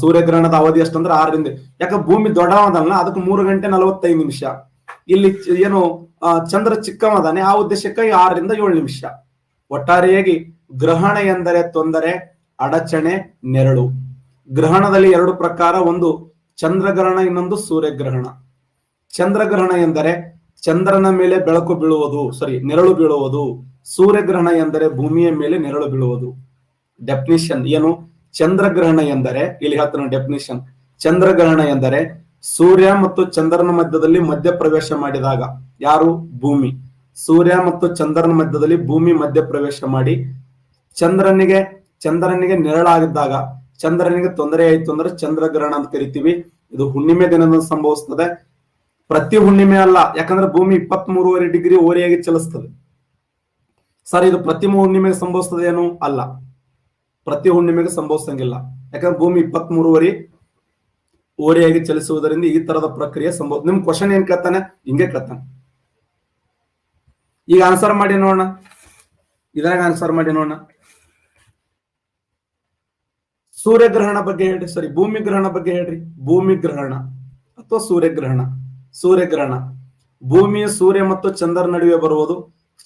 ಸೂರ್ಯಗ್ರಹಣದ ಅವಧಿ ಎಷ್ಟಂದ್ರೆ 6ರಿಂದ, ಯಾಕೆ ಭೂಮಿ ದೊಡ್ಡವದಲ್ಲ, ಅದಕ್ಕೆ 3 ಗಂಟೆ 45 ನಿಮಿಷ. ಇಲ್ಲಿ ಏನು ಚಂದ್ರ ಚಿಕ್ಕವದಾನೆ, ಆ ಉದ್ದೇಶಕ್ಕೆ 6ರಿಂದ 7 ನಿಮಿಷ. ಒಟ್ಟಾರೆಯಾಗಿ ಗ್ರಹಣ ಎಂದರೆ ತೊಂದರೆ, ಅಡಚಣೆ, ನೆರಳು. ಗ್ರಹಣದಲ್ಲಿ 2 ಪ್ರಕಾರ, ಒಂದು ಚಂದ್ರಗ್ರಹಣ, ಇನ್ನೊಂದು ಸೂರ್ಯಗ್ರಹಣ. ಚಂದ್ರಗ್ರಹಣ ಎಂದರೆ ಚಂದ್ರನ ಮೇಲೆ ಬೆಳಕು ಬೀಳುವುದು, ನೆರಳು ಬೀಳುವುದು. ಸೂರ್ಯಗ್ರಹಣ ಎಂದರೆ ಭೂಮಿಯ ಮೇಲೆ ನೆರಳು ಬೀಳುವುದು. ಡೆಫಿನಿಷನ್ ಏನು? ಚಂದ್ರಗ್ರಹಣ ಎಂದರೆ, ಇಲ್ಲಿ ಹೇಳ್ತಾನೆ ಡೆಫಿನಿಷನ್, ಚಂದ್ರಗ್ರಹಣ ಎಂದರೆ ಸೂರ್ಯ ಮತ್ತು ಚಂದ್ರನ ಮಧ್ಯದಲ್ಲಿ ಮಧ್ಯ ಪ್ರವೇಶ ಮಾಡಿದಾಗ, ಯಾರು? ಭೂಮಿ. ಸೂರ್ಯ ಮತ್ತು ಚಂದ್ರನ ಮಧ್ಯದಲ್ಲಿ ಭೂಮಿ ಮಧ್ಯ ಪ್ರವೇಶ ಮಾಡಿ ಚಂದ್ರನಿಗೆ ನೆರಳಾಗಿದ್ದಾಗ, ಚಂದ್ರನಿಗೆ ತೊಂದರೆ ಆಯ್ತು ಅಂದ್ರೆ ಚಂದ್ರಗ್ರಹಣ ಅಂತ ಕರಿತೀವಿ. ಇದು ಹುಣ್ಣಿಮೆ ದಿನದಂದು ಸಂಭವಿಸ್ತದೆ. ಪ್ರತಿ ಹುಣ್ಣಿಮೆ ಅಲ್ಲ, ಯಾಕಂದ್ರೆ ಭೂಮಿ 23.5 ಡಿಗ್ರಿ ಓರೆಯಾಗಿ ಚಲಿಸ್ತದೆ. ಇದು ಪ್ರತಿ ಹುಣ್ಣಿಮೆಗೆ ಸಂಭವಿಸ್ತದೆ ಏನು? ಅಲ್ಲ, ಪ್ರತಿ ಹುಣ್ಣಿಮೆಗೆ ಸಂಭವಿಸಂಗಿಲ್ಲ. ಯಾಕಂದ್ರೆ ಭೂಮಿ 23.5 ಓರೆಯಾಗಿ ಚಲಿಸುವುದರಿಂದ ಈ ತರದ ಪ್ರಕ್ರಿಯೆ ಸಂಭವ. ನಿಮ್ ಕ್ವಶನ್ ಏನ್ ಕೇಳ್ತಾನೆ? ಹಿಂಗೆ ಕೇಳ್ತಾನೆ. ಈಗ ಆನ್ಸರ್ ಮಾಡಿ ನೋಡೋಣ. ಇದ್ರಾಗ ಆನ್ಸರ್ ಮಾಡಿ ನೋಡೋಣ. ಸೂರ್ಯಗ್ರಹಣ ಬಗ್ಗೆ ಹೇಳ್ರಿ. ಭೂಮಿ ಗ್ರಹಣ ಬಗ್ಗೆ ಹೇಳ್ರಿ. ಭೂಮಿ ಗ್ರಹಣ ಅಥವಾ ಸೂರ್ಯಗ್ರಹಣ? ಸೂರ್ಯಗ್ರಹಣ ಭೂಮಿಯ ಸೂರ್ಯ ಮತ್ತು ಚಂದ್ರ ನಡುವೆ ಬರುವುದು,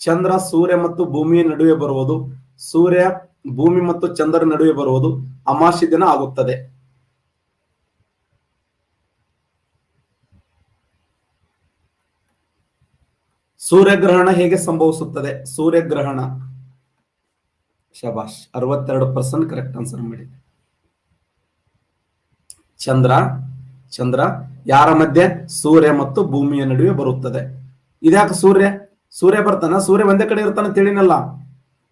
ಚಂದ್ರ ಸೂರ್ಯ ಮತ್ತು ಭೂಮಿಯ ನಡುವೆ ಬರುವುದು, ಸೂರ್ಯ ಭೂಮಿ ಮತ್ತು ಚಂದ್ರ ನಡುವೆ ಬರುವುದು ಅಮಾವಾಸ್ಯೆ ದಿನ ಆಗುತ್ತದೆ. ಸೂರ್ಯಗ್ರಹಣ ಹೇಗೆ ಸಂಭವಿಸುತ್ತದೆ? ಸೂರ್ಯಗ್ರಹಣ, ಶಬಾಷ್, 62% ಕರೆಕ್ಟ್ ಆನ್ಸರ್ ಮಾಡಿದೆ. ಚಂದ್ರ ಯಾರ ಮಧ್ಯೆ? ಸೂರ್ಯ ಮತ್ತು ಭೂಮಿಯ ನಡುವೆ ಬರುತ್ತದೆ. ಇದ್ಯಾಕೆ ಸೂರ್ಯ ಬರ್ತಾನ? ಸೂರ್ಯ ಒಂದೇ ಕಡೆ ಇರ್ತಾನೆ ತಿಳಿನಲ್ಲ.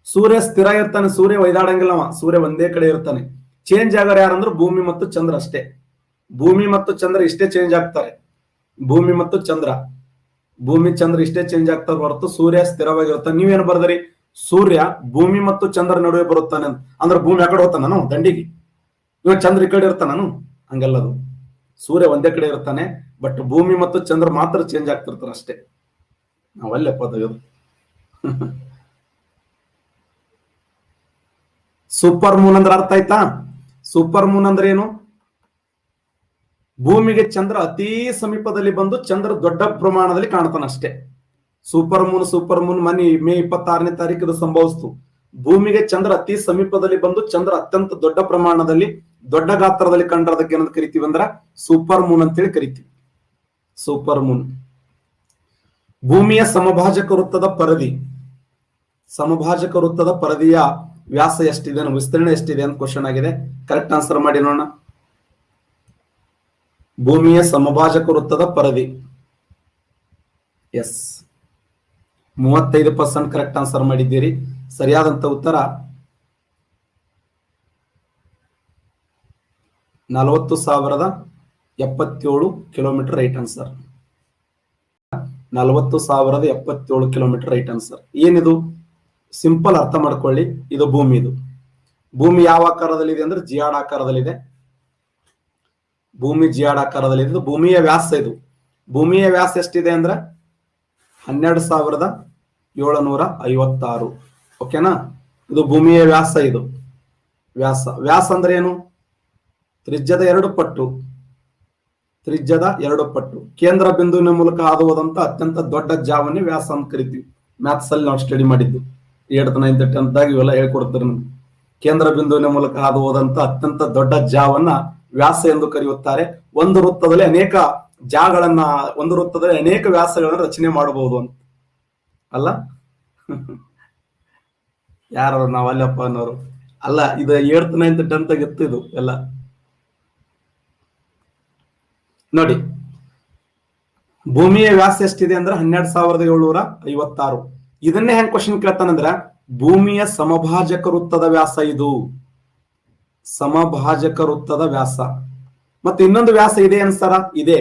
ಸೂರ್ಯ ಸ್ಥಿರ ಇರ್ತಾನೆ, ಸೂರ್ಯ ಒಯ್ದಾಡಂಗಿಲ್ಲವ. ಸೂರ್ಯ ಒಂದೇ ಕಡೆ ಇರ್ತಾನೆ. ಚೇಂಜ್ ಆಗೋರು ಯಾರಂದ್ರೆ ಭೂಮಿ ಮತ್ತು ಚಂದ್ರ ಅಷ್ಟೇ. ಭೂಮಿ ಮತ್ತು ಚಂದ್ರ ಇಷ್ಟೇ ಚೇಂಜ್ ಆಗ್ತಾರೆ. ಭೂಮಿ ಮತ್ತು ಚಂದ್ರ ಇಷ್ಟೇ ಚೇಂಜ್ ಆಗ್ತಾರೆ ಹೊರತು ಸೂರ್ಯ ಸ್ಥಿರವಾಗಿರ್ತಾನೆ. ನೀವೇನು ಬರ್ದ್ರಿ? ಸೂರ್ಯ ಭೂಮಿ ಮತ್ತು ಚಂದ್ರ ನಡುವೆ ಬರುತ್ತಾನೆ ಅಂತ. ಅಂದ್ರೆ ಭೂಮಿ ಆ ಕಡೆ ಹೋಗ್ತಾನ ನಾನು ದಂಡಿಗೆ, ಇವಾಗ ಚಂದ್ರ ಈ ಕಡೆ ಇರ್ತಾನ ನಾನು? ಹಂಗಲ್ಲದು. ಸೂರ್ಯ ಒಂದೇ ಕಡೆ ಇರ್ತಾನೆ, ಬಟ್ ಭೂಮಿ ಮತ್ತು ಚಂದ್ರ ಮಾತ್ರ ಚೇಂಜ್ ಆಗ್ತಿರ್ತಾರೆ ಅಷ್ಟೇ. ನಾವಲ್ಲೇ ಪದ ಸೂಪರ್ ಮೂನ್ ಅಂದ್ರೆ ಅರ್ಥ ಆಯ್ತಾ? ಸೂಪರ್ ಮೂನ್ ಅಂದ್ರೆ ಏನು? ಭೂಮಿಗೆ ಚಂದ್ರ ಅತಿ ಸಮೀಪದಲ್ಲಿ ಬಂದು ಚಂದ್ರ ದೊಡ್ಡ ಪ್ರಮಾಣದಲ್ಲಿ ಕಾಣ್ತಾನ ಅಷ್ಟೇ. ಸೂಪರ್ ಮೂನ್ ಮೇ 26ನೇ ತಾರೀಕು ಸಂಭವಿಸ್ತು. ಭೂಮಿಗೆ ಚಂದ್ರ ಅತಿ ಸಮೀಪದಲ್ಲಿ ಬಂದು ಚಂದ್ರ ಅತ್ಯಂತ ದೊಡ್ಡ ಪ್ರಮಾಣದಲ್ಲಿ, ದೊಡ್ಡ ಗಾತ್ರದಲ್ಲಿ ಕಂಡ್ರೆ ಅದಕ್ಕೆ ಏನಂತ ಕರಿತೀವಿ ಅಂದ್ರ ಸೂಪರ್ ಮೂನ್ ಅಂತೇಳಿ ಕರಿತೀವಿ. Super Moon. ಭೂಮಿಯ ಸಮಭಾಜಕ ವೃತ್ತದ ಪರದಿಯ ವ್ಯಾಸ ಎಷ್ಟಿದೆ, ವಿಸ್ತೀರ್ಣ ಎಷ್ಟಿದೆ ಅಂತ ಕ್ವಶನ್ ಆಗಿದೆ. ಕರೆಕ್ಟ್ ಆನ್ಸರ್ ಮಾಡಿ ನೋಡೋಣ. ಭೂಮಿಯ ಸಮಭಾಜಕ ವೃತ್ತದ ಪರದಿ, ಎಸ್, 35% ಕರೆಕ್ಟ್ ಆನ್ಸರ್ ಮಾಡಿದ್ದೀರಿ. ಸರಿಯಾದಂತ ಉತ್ತರ 40,077 kilometre right answer. 40,077 kilometre right answer. ಏನಿದು? ಸಿಂಪಲ್ ಅರ್ಥ ಮಾಡ್ಕೊಳ್ಳಿ. ಇದು ಭೂಮಿ ಯಾವ ಆಕಾರದಲ್ಲಿದೆ ಅಂದ್ರೆ ಜಿಯಾಡ್ ಆಕಾರದಲ್ಲಿದೆ. ಭೂಮಿ ಜಿಯಾಡ್ ಆಕಾರದಲ್ಲಿದೆ. ಇದು ಭೂಮಿಯ ವ್ಯಾಸ. ಇದು ಭೂಮಿಯ ವ್ಯಾಸ ಎಷ್ಟಿದೆ ಅಂದ್ರೆ 12,756. ಓಕೆನಾ? ಇದು ಭೂಮಿಯ ವ್ಯಾಸ. ಇದು ವ್ಯಾಸ. ವ್ಯಾಸ ಅಂದ್ರೆ ಏನು? ತ್ರಿಜ್ಯದ 2 ಪಟ್ಟು. ತ್ರಿಜ್ಯದ 2 ಪಟ್ಟು. ಕೇಂದ್ರ ಬಿಂದುವಿನ ಮೂಲಕ ಹಾದು ಹೋದಂತ ಅತ್ಯಂತ ದೊಡ್ಡ ಜಾವನ್ನೇ ವ್ಯಾಸ ಅಂತ ಕರಿತೀವಿ. ಮ್ಯಾಥ್ಸ್ ಅಲ್ಲಿ ನಾವು ಸ್ಟಡಿ ಮಾಡಿದ್ದು 8th 9th 10th ಆಗಿ ಇವೆಲ್ಲ ಹೇಳ್ಕೊಡ್ತಾರೆ ನಮ್ಗೆ. ಕೇಂದ್ರ ಬಿಂದುವಿನ ಮೂಲಕ ಹಾದು ಹೋದಂತ ಅತ್ಯಂತ ದೊಡ್ಡ ಜಾವನ್ನ ವ್ಯಾಸ ಎಂದು ಕರೆಯುತ್ತಾರೆ. ಒಂದು ವೃತ್ತದಲ್ಲಿ ಅನೇಕ ಜಾಗಳನ್ನ, ಒಂದು ವೃತ್ತದಲ್ಲಿ ಅನೇಕ ವ್ಯಾಸಗಳನ್ನ ರಚನೆ ಮಾಡಬಹುದು ಅಂತ ಅಲ್ಲ. ಯಾರು ನಾವ್ ಅಲ್ಲಪ್ಪ ಅನ್ನೋರು ಅಲ್ಲ. ಇದು 8th 9th 10th ಆಗಿತ್ತು ಇದು ಎಲ್ಲ. ನೋಡಿ, ಭೂಮಿಯ ವ್ಯಾಸ ಎಷ್ಟಿದೆ ಅಂದ್ರೆ 12,756. ಇದನ್ನೇ ಹೆಂಗ್ ಕ್ವಶನ್ ಕೇಳ್ತಾನಂದ್ರ, ಭೂಮಿಯ ಸಮಭಾಜಕ ವೃತ್ತದ ವ್ಯಾಸ ಇದು. ಸಮಭಾಜಕ ವೃತ್ತದ ವ್ಯಾಸ. ಮತ್ತೆ ಇನ್ನೊಂದು ವ್ಯಾಸ ಇದೆ ಅನ್ಸಾರ? ಇದೆ.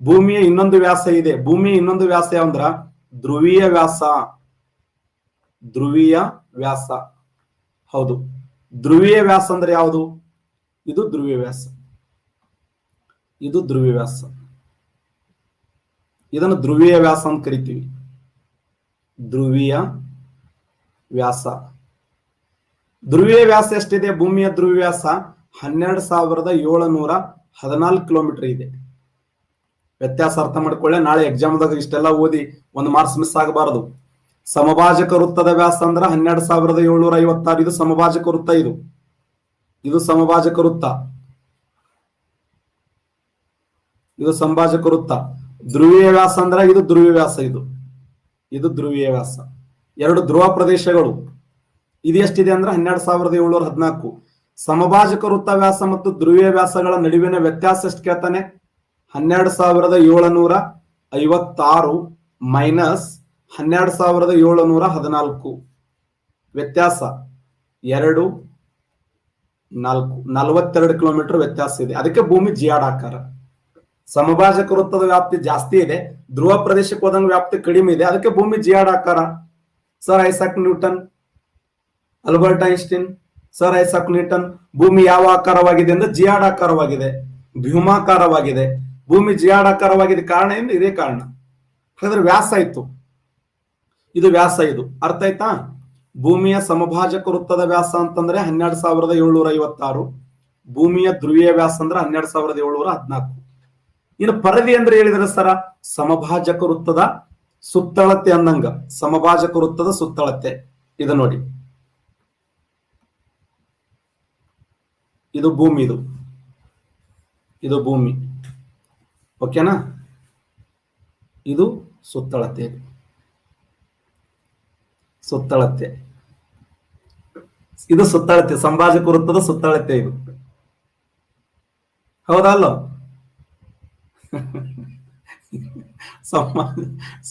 ಭೂಮಿಯ ಇನ್ನೊಂದು ವ್ಯಾಸ ಇದೆ. ಭೂಮಿಯ ಇನ್ನೊಂದು ವ್ಯಾಸ ಯಾವಂದ್ರ ಧ್ರುವೀಯ ವ್ಯಾಸ. ಧ್ರುವೀಯ ವ್ಯಾಸ. ಹೌದು, ಧ್ರುವೀಯ ವ್ಯಾಸ ಅಂದ್ರೆ ಯಾವುದು? ಇದು ಧ್ರುವೀಯ ವ್ಯಾಸ. ಇದು ಧ್ರುವೀಯ ವ್ಯಾಸ. ಇದನ್ನು ಧ್ರುವೀಯ ವ್ಯಾಸ ಅಂತ ಕರಿತೀವಿ. ಧ್ರುವೀಯ ವ್ಯಾಸ. ಧ್ರುವೀಯ ವ್ಯಾಸ ಎಷ್ಟಿದೆ? ಭೂಮಿಯ ಧ್ರುವೀಯ ವ್ಯಾಸ 12,714 ಕಿಲೋಮೀಟರ್ ಇದೆ. ವ್ಯತ್ಯಾಸ ಅರ್ಥ ಮಾಡ್ಕೊಳ್ಳೆ. ನಾಳೆ ಎಕ್ಸಾಮ್ದಾಗ ಇಷ್ಟೆಲ್ಲ ಓದಿ 1 ಮಾರ್ಕ್ಸ್ ಮಿಸ್ ಆಗಬಾರದು. ಸಮಭಾಜಕ ವೃತ್ತದ ವ್ಯಾಸ ಅಂದ್ರ 12,756. ಇದು ಸಮಭಾಜಕ ವೃತ್ತ. ಇದು ಸಮಭಾಜಕ ವೃತ್ತ. ಇದು ಸಂಭಾಜಕ ವೃತ್ತ. ಧ್ರುವೀಯ ವ್ಯಾಸ ಅಂದ್ರ ಇದು ಧ್ರುವೀಯ ವ್ಯಾಸ. ಇದು ಧ್ರುವೀಯ ವ್ಯಾಸ. 2 ಧ್ರುವ ಪ್ರದೇಶಗಳು. ಇದು ಎಷ್ಟಿದೆ ಅಂದ್ರೆ 12,714. ಸಮಭಾಜಕ ವೃತ್ತ ವ್ಯಾಸ ಮತ್ತು ಧ್ರುವೀಯ ವ್ಯಾಸಗಳ ನಡುವಿನ ವ್ಯತ್ಯಾಸ ಎಷ್ಟು ಕೇಳ್ತಾನೆ? 12,756 ಮೈನಸ್ 12,714. ವ್ಯತ್ಯಾಸ 2, 4, 42 ಕಿಲೋಮೀಟರ್ ವ್ಯತ್ಯಾಸ ಇದೆ. ಅದಕ್ಕೆ ಭೂಮಿ ಜಿಯಾಡಾಕಾರ. ಸಮಭಾಜಕ ವೃತ್ತದ ವ್ಯಾಪ್ತಿ ಜಾಸ್ತಿ ಇದೆ, ಧ್ರುವ ಪ್ರದೇಶಕ್ಕೆ ಹೋದಂಗ ವ್ಯಾಪ್ತಿ ಕಡಿಮೆ ಇದೆ. ಅದಕ್ಕೆ ಭೂಮಿ ಜಿಯಾಡಾಕಾರ. Sir Isaac Newton, Albert Einstein, sir Isaac Newton, ಭೂಮಿ ಯಾವ ಆಕಾರವಾಗಿದೆ ಅಂದ್ರೆ ಜಿಯಾಡಾಕಾರವಾಗಿದೆ, ಭ್ಯೂಮಾಕಾರವಾಗಿದೆ. ಭೂಮಿ ಜಿಯಾಡಾಕಾರವಾಗಿದೆ ಕಾರಣ ಏನು? ಇದೇ ಕಾರಣ. ಹಾಗಾದ್ರೆ ವ್ಯಾಸ ಆಯ್ತು. ಇದು ವ್ಯಾಸ. ಇದು ಅರ್ಥ ಆಯ್ತಾ? ಭೂಮಿಯ ಸಮಭಾಜಕ ವೃತ್ತದ ವ್ಯಾಸ ಅಂತಂದ್ರೆ 12,756. ಭೂಮಿಯ ಧ್ರುವೀಯ ವ್ಯಾಸ ಅಂದ್ರೆ 12,714. ಇನ್ನು ಪರದಿ ಅಂದ್ರೆ ಹೇಳಿದ್ರೆ ಸರ ಸಮಭಾಜಕ ವೃತ್ತದ ಸುತ್ತಳತೆ ಅಂದಂಗ. ಸಮಭಾಜಕ ವೃತ್ತದ ಸುತ್ತಳತೆ ಇದು ನೋಡಿ. ಇದು ಭೂಮಿ. ಇದು ಭೂಮಿ. ಓಕೆನಾ? ಇದು ಸುತ್ತಳತೆ. ಸುತ್ತಳತೆ ಇದು ಸುತ್ತಳತೆ. ಸಂಭಾಜಕ ವೃತ್ತದ ಸುತ್ತಳತೆ ಇದು. ಹೌದಲ್ಲ?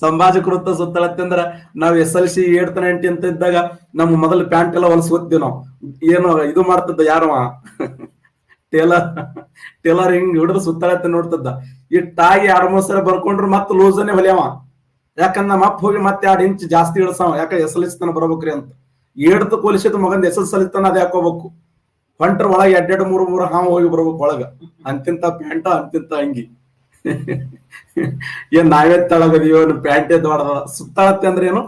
ಸಂಭಾಜಕ ವೃತ್ತ ಸುತ್ತಳತೆ ಅಂದ್ರ ನಾವ್ SLC 8th 9th ಅಂತ ಇದ್ದಾಗ ನಮ್ಮ ಮೊದಲು ಪ್ಯಾಂಟ್ ಎಲ್ಲ ಹೊಲಸ್ಕೊತೀವಿ ನಾವು. ಏನು ಇದು ಮಾಡ್ತಿದ್ದ ಯಾರವ ಟೇಲರ್ ಹಿಂಗ್ ಹಿಡಿದು ಸುತ್ತಳತೆ ನೋಡ್ತಿದ್ದ. ಇಟ್ಟಾಗಿ 2-3 ಸಲ ಬರ್ಕೊಂಡ್ರು ಮತ್ತೆ ಲೂಸನೆ ಹೊಲಿಯವ. ಯಾಕಂದ್ರ ನಮ್ಮ ಅಪ್ಪ ಹೋಗಿ ಮತ್ತೆ 2 ಇಂಚ್ ಜಾಸ್ತಿ ಇಳಿಸವ. ಯಾಕ SLC ತನ ಬರ್ಬೇಕ್ರಿ ಅಂತ. 8th ಕೊಲಿಸಿದ ಮಗಂದ SSLC ತನ ಅದ ಹಾಕೋಬೇಕು. ಹೊಂಟ್ರ ಒಳಗೆ 2-3 ಹಾವು ಹೋಗಿ ಬರ್ಬೇಕು ಒಳಗ. ಅಂತಿಂತ ಪ್ಯಾಂಟ, ಅಂತಿಂತ ಅಂಗಿ. ಏನ್ ನಾವೇ ತಳಗದಿಯೋ ಪ್ಯಾಂಟೇ ದೊಡ್ಡದ. ಸುತ್ತಳತೆ ಅಂದ್ರೆ ಏನು?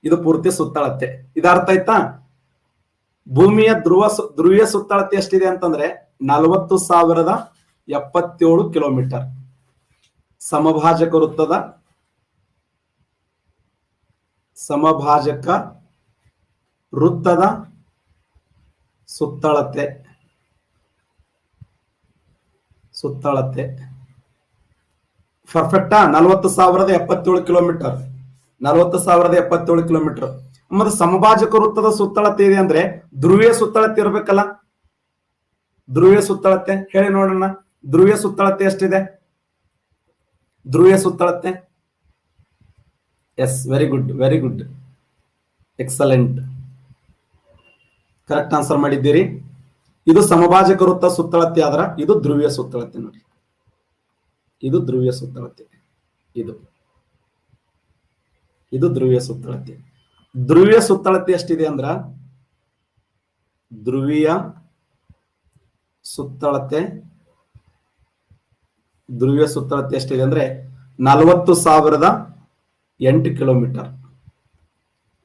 ಇದು ಪೂರ್ತಿ ಸುತ್ತಳತೆ. ಇದು ಅರ್ಥ ಆಯ್ತಾ? ಭೂಮಿಯ ಧ್ರುವೀಯ ಸುತ್ತಳತೆ ಎಷ್ಟಿದೆ ಅಂತಂದ್ರೆ 40,077 ಕಿಲೋಮೀಟರ್. ಸಮಭಾಜಕ ವೃತ್ತದ ಸುತ್ತಳತೆ ಪರ್ಫೆಕ್ಟಾ? 40,077 ಕಿಲೋಮೀಟರ್. 40,077 ಕಿಲೋಮೀಟರ್. ಮತ್ತೆ ಸಮಭಾಜಕ ವೃತ್ತದ ಸುತ್ತಳತೆ ಇದೆ ಅಂದ್ರೆ ಧ್ರುವೀಯ ಸುತ್ತಳತೆ ಇರ್ಬೇಕಲ್ಲ. ಧ್ರುವೀಯ ಸುತ್ತಳತೆ ಹೇಳಿ ನೋಡೋಣ. ಧ್ರುವೀಯ ಸುತ್ತಳತೆ ಎಷ್ಟಿದೆ? ಧ್ರುವೀಯ ಸುತ್ತಳತೆ yes, very good, very good, excellent. Correct answer ಮಾಡಿದ್ದೀರಿ. ಇದು ಸಮಭಾಜಕ ವೃತ್ತ ಸುತ್ತಳತೆ ಆದ್ರ ಇದು ಧ್ರುವೀಯ ಸುತ್ತಳತೆ. ನೋಡಿ, ಇದು ಧ್ರುವೀಯ ಸುತ್ತಳತೆ. ಇದು ಧ್ರುವೀಯ ಸುತ್ತಳತೆ. ಧ್ರುವೀಯ ಸುತ್ತಳತೆ ಎಷ್ಟಿದೆ ಅಂದ್ರ ಧ್ರುವೀಯ ಸುತ್ತಳತೆ ಎಷ್ಟಿದೆ ಅಂದ್ರೆ 40,008 ಕಿಲೋಮೀಟರ್.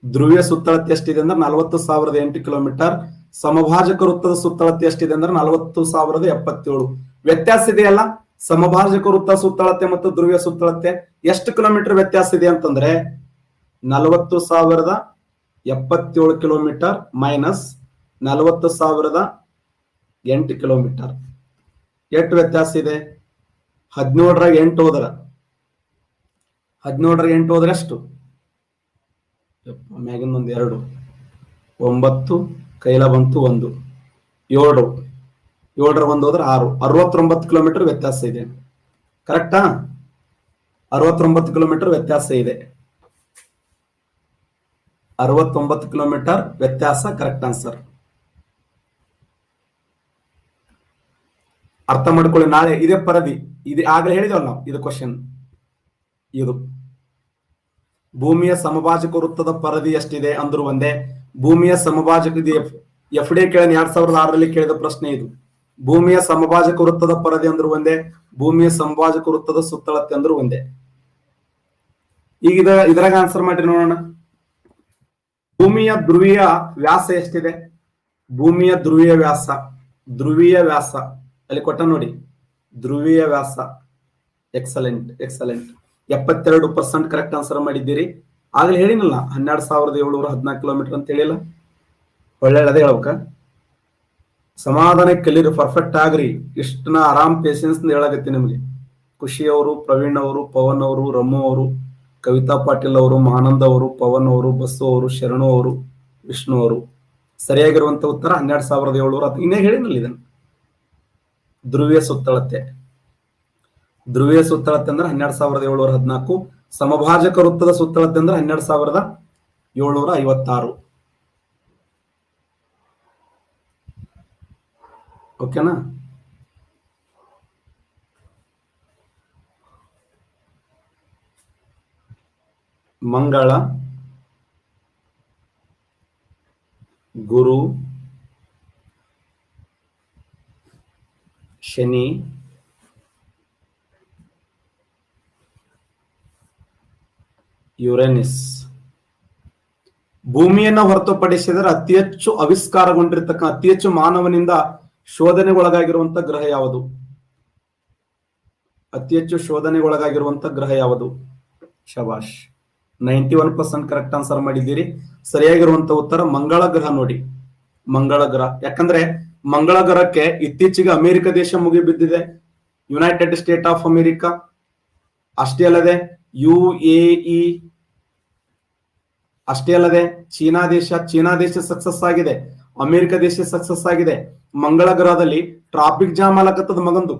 ಧ್ರುವೀಯ ಸುತ್ತಳತೆ ಎಷ್ಟಿದೆ ಅಂದ್ರೆ 40,008 ಕಿಲೋಮೀಟರ್. ಸಮಭಾಜಕ ವೃತ್ತದ ಸುತ್ತಳತೆ ಎಷ್ಟಿದೆ ಅಂದ್ರೆ 40,077. ವ್ಯತ್ಯಾಸ ಇದೆಯಲ್ಲ, ಸಮಭಾಜಕ ವೃತ್ತ ಸುತ್ತಳತೆ ಮತ್ತು ಧ್ರುವೀಯ ಸುತ್ತಳತೆ ಎಷ್ಟು ಕಿಲೋಮೀಟರ್ ವ್ಯತ್ಯಾಸ ಇದೆ ಅಂತಂದ್ರೆ 40,077 ಕಿಲೋಮೀಟರ್ ಮೈನಸ್ 40,008 ಕಿಲೋಮೀಟರ್. ಎಷ್ಟು ವ್ಯತ್ಯಾಸ ಇದೆ? 17 8 ಹೋದ್ರ 17 8 ಹೋದ್ರೆ ಎಷ್ಟು? ಮ್ಯಾಗಿನ ಒಂದು 2 9 ಕೈಲ ಬಂತು 1 7 7 1 ಹೋದ್ರೆ 6 69 ಕಿಲೋಮೀಟರ್ ವ್ಯತ್ಯಾಸ ಇದೆ. ಕರೆಕ್ಟಾ? 69 ಕಿಲೋಮೀಟರ್ ವ್ಯತ್ಯಾಸ ಇದೆ. 69 ಕಿಲೋಮೀಟರ್ ವ್ಯತ್ಯಾಸ ಕರೆಕ್ಟ್ ಆನ್ಸರ್. ಅರ್ಥ ಮಾಡ್ಕೊಳ್ಳಿ. ನಾಳೆ ಇದೇ ಪರದಿ, ಇದು ಆಗಲೇ ಹೇಳಿದವಲ್ಲ ನಾವು, ಇದು ಕ್ವಶನ್. ಇದು ಭೂಮಿಯ ಸಮಭಾಜಕ ವೃತ್ತದ ಪರದಿ ಎಷ್ಟಿದೆ ಅಂದ್ರು ಒಂದೇ. ಭೂಮಿಯ ಸಮಭಾಜಕ ಎಫ್ ಡಿ ಕೇಳ 2006ರಲ್ಲಿ ಕೇಳಿದ ಪ್ರಶ್ನೆ ಇದು. ಭೂಮಿಯ ಸಮಭಾಜಕ ವೃತ್ತದ ಪರದಿ ಅಂದ್ರು ಒಂದೇ, ಭೂಮಿಯ ಸಮಭಾಜಕ ವೃತ್ತದ ಸುತ್ತಳತೆ ಅಂದ್ರು ಒಂದೇ. ಈಗ ಇದ್ರಾಗ ಆನ್ಸರ್ ಮಾಡಿ ನೋಡೋಣ. ಭೂಮಿಯ ಧ್ರುವೀಯ ವ್ಯಾಸ ಎಷ್ಟಿದೆ? ಭೂಮಿಯ ಧ್ರುವೀಯ ವ್ಯಾಸ ಅಲ್ಲಿ ಕೊಟ್ಟ ನೋಡಿ, ಧ್ರುವೀಯ ವ್ಯಾಸ. ಎಕ್ಸಲೆಂಟ್ 72% ಕರೆಕ್ಟ್ ಆನ್ಸರ್ ಮಾಡಿದ್ದೀರಿ. ಆಗ್ಲೇ ಹೇಳಿನಲ್ಲ 12,714 ಕಿಲೋಮೀಟರ್ ಅಂತ ಹೇಳಿಲ್ಲ. ಒಳ್ಳೆ ಅದೇ ಹೇಳ್ಬೇಕ. ಸಮಾಧಾನ ಕಲೀರಿ, ಪರ್ಫೆಕ್ಟ್ ಆಗ್ರಿ. ಇಷ್ಟನ ಆರಾಮ್ ಪೇಷನ್ಸ್ ಹೇಳಾಗತ್ತಿ ನಿಮ್ಗೆ. ಖುಷಿ ಅವರು, ಪ್ರವೀಣ್ ಅವರು, ಪವನ್ ಅವರು, ರಮು ಅವರು, ಕವಿತಾ ಪಾಟೀಲ್ ಅವರು, ಮಹಾನಂದ್ ಅವರು, ಪವನ್ ಅವರು, ಬಸ್ಸು ಅವರು, ಶರಣು ಅವರು, ವಿಷ್ಣು ಅವರು. ಸರಿಯಾಗಿರುವಂತ ಉತ್ತರ 12,700. ಇನ್ನೇ ಹೇಳಿನಲ್ಲ ಇದನ್ನು. ಧ್ರುವೀಯ ಸುತ್ತಳತೆ ಅಂದ್ರೆ 12,714. ಸಮಭಾಜಕ ವೃತ್ತದ ಸುತ್ತಳತೆ ಅಂದ್ರೆ 12,756. ಓಕೆನಾ? ಮಂಗಳ, ಗುರು, ಶನಿ, ಯುರೇನಸ್. ಭೂಮಿಯನ್ನು ಹೊರತುಪಡಿಸಿದರೆ ಅತಿ ಹೆಚ್ಚು ಆವಿಷ್ಕಾರಗೊಂಡಿರ್ತಕ್ಕ, ಅತಿ ಹೆಚ್ಚು ಮಾನವನಿಂದ ಶೋಧನೆಗೊಳಗಾಗಿರುವಂತ ಗ್ರಹ ಯಾವುದು? ಅತಿ ಹೆಚ್ಚು ಶೋಧನೆಗೊಳಗಾಗಿರುವಂತ ಗ್ರಹ ಯಾವುದು? ಶಬಾಷ್, 91% ಕರೆಕ್ಟ್ ಆನ್ಸರ್ ಮಾಡಿದ್ದೀರಿ. ಸರಿಯಾಗಿರುವಂತ ಉತ್ತರ ಮಂಗಳ ಗ್ರಹ. ನೋಡಿ, ಮಂಗಳ ಗ್ರಹ. ಯಾಕಂದ್ರೆ ಮಂಗಳ ಗ್ರಹಕ್ಕೆ ಇತ್ತೀಚೆಗೆ ಅಮೆರಿಕ ದೇಶ ಮುಗಿಬಿದ್ದಿದೆ, ಯುನೈಟೆಡ್ ಸ್ಟೇಟ್ ಆಫ್ ಅಮೆರಿಕಾ. ಅಷ್ಟೇ ಅಲ್ಲದೆ UAE, ಅಷ್ಟೇ ಅಲ್ಲದೆ ಚೀನಾ ದೇಶ ಸಕ್ಸಸ್ ಆಗಿದೆ, ಅಮೆರಿಕ ದೇಶ ಸಕ್ಸಸ್ ಆಗಿದೆ. ಮಂಗಳ ಗ್ರಹದಲ್ಲಿ ಟ್ರಾಫಿಕ್ ಜಾಮ್ ಆಗತ್ತದ ಮಗಂದು.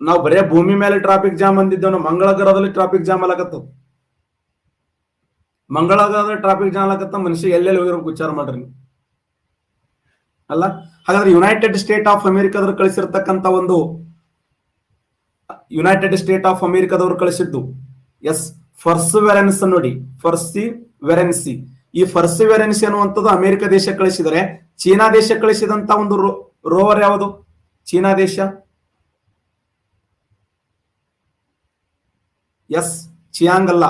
ನಾವು ಬರೇ ಭೂಮಿ ಮೇಲೆ ಟ್ರಾಫಿಕ್ ಜಾಮ್ ಅಂದಿದ್ದೇವೆ, ಮಂಗಳ ಗ್ರಹದಲ್ಲಿ ಟ್ರಾಫಿಕ್ ಜಾಮ್ ಆಗತ್ತದ. ಮಂಗಳ ಗ್ರಹದಲ್ಲಿ ಟ್ರಾಫಿಕ್ ಜಾಮ್ ಆಗತ್ತ. ಮನುಷ್ಯ ಎಲ್ಲೆಲ್ಲಿ ಹೋಗಿರ್ಬೇಕು ವಿಚಾರ ಮಾಡ್ರಿ ನೀವು. ಅಲ್ಲ, ಹಾಗಾದ್ರೆ ಯುನೈಟೆಡ್ ಸ್ಟೇಟ್ ಆಫ್ ಅಮೆರಿಕದವ್ರು ಕಳಿಸಿರ್ತಕ್ಕಂಥ ಒಂದು, ಯುನೈಟೆಡ್ ಸ್ಟೇಟ್ ಆಫ್ ಅಮೆರಿಕದವ್ರು ಕಳಿಸಿದ್ದು ಪರ್ಸಿವೆರೆನ್ಸ್. ನೋಡಿ, ಪರ್ಸಿವೆರೆನ್ಸಿ. ಈ ಪರ್ಸಿವೆರೆನ್ಸಿ ಅನ್ನುವಂಥದ್ದು ಅಮೆರಿಕ ದೇಶ ಕಳಿಸಿದರೆ, ಚೀನಾ ದೇಶ ಕಳಿಸಿದಂತ ಒಂದು ರೋವರ್ ಯಾವುದು? ಚೀನಾ ದೇಶ. ಚಿಯಾಂಗ್ ಅಲ್ಲ,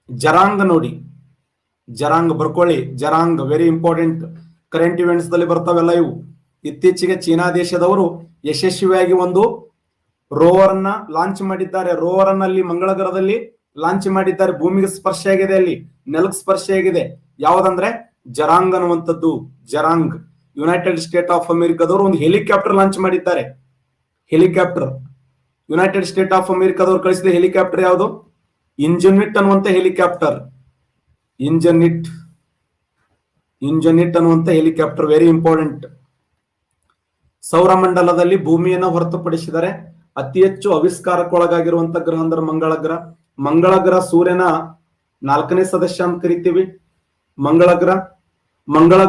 ಜರಾಂಗ್. ನೋಡಿ, ಜರಾಂಗ್ ಬರ್ಕೊಳ್ಳಿ. ಜರಾಂಗ್ ವೆರಿ ಇಂಪಾರ್ಟೆಂಟ್. ಕರೆಂಟ್ ಇವೆಂಟ್ಸ್ ದಲ್ಲಿ ಬರ್ತಾವೆಲ್ಲ ಇವು. ಇತ್ತೀಚೆಗೆ ಚೀನಾ ದೇಶದವರು ಯಶಸ್ವಿಯಾಗಿ ಒಂದು ರೋವರ್ ಅನ್ನ ಲಾಂಚ್ ಮಾಡಿದ್ದಾರೆ. ರೋವರ್ ಅನ್ನ ಅಲ್ಲಿ ಮಂಗಳ ಗ್ರಹದಲ್ಲಿ ಲಾಂಚ್ ಮಾಡಿದ್ದಾರೆ. ಭೂಮಿಗೆ ಸ್ಪರ್ಶ ಆಗಿದೆ, ಅಲ್ಲಿ ನೆಲಕ್ಕೆ ಸ್ಪರ್ಶ ಆಗಿದೆ. ಯಾವ್ದಂದ್ರೆ ಜರಾಂಗ್ ಅನ್ನುವಂಥದ್ದು. ಜರಾಂಗ್. ಯುನೈಟೆಡ್ ಸ್ಟೇಟ್ ಆಫ್ ಅಮೆರಿಕದವರು ಒಂದು ಹೆಲಿಕಾಪ್ಟರ್ ಲಾಂಚ್ ಮಾಡಿದ್ದಾರೆ. ಹೆಲಿಕಾಪ್ಟರ್ ಯುನೈಟೆಡ್ ಸ್ಟೇಟ್ ಆಫ್ ಅಮೆರಿಕದವರು ಕಳಿಸಿದ ಹೆಲಿಕಾಪ್ಟರ್ ಯಾವುದು? ಇಂಜನಿಟ್ ಅನ್ನುವಂತ ಹೆಲಿಕಾಪ್ಟರ್. ಇಂಜನಿಟ್ ಅನ್ನುವಂತ ಹೆಲಿಕಾಪ್ಟರ್ ವೆರಿ ಇಂಪಾರ್ಟೆಂಟ್. ಸೌರಮಂಡಲದಲ್ಲಿ ಭೂಮಿಯನ್ನು ಹೊರತುಪಡಿಸಿದರೆ ಅತಿ ಹೆಚ್ಚು ಆವಿಷ್ಕಾರಕ್ಕೊಳಗಾಗಿರುವಂತ ಗ್ರಹ ಅಂದ್ರೆ ಮಂಗಳ ಗ್ರಹ. ಮಂಗಳ ಗ್ರಹ ಸೂರ್ಯನ 4ನೇ ಸದಸ್ಯ ಅಂತ ಕರಿತೀವಿ. ಮಂಗಳ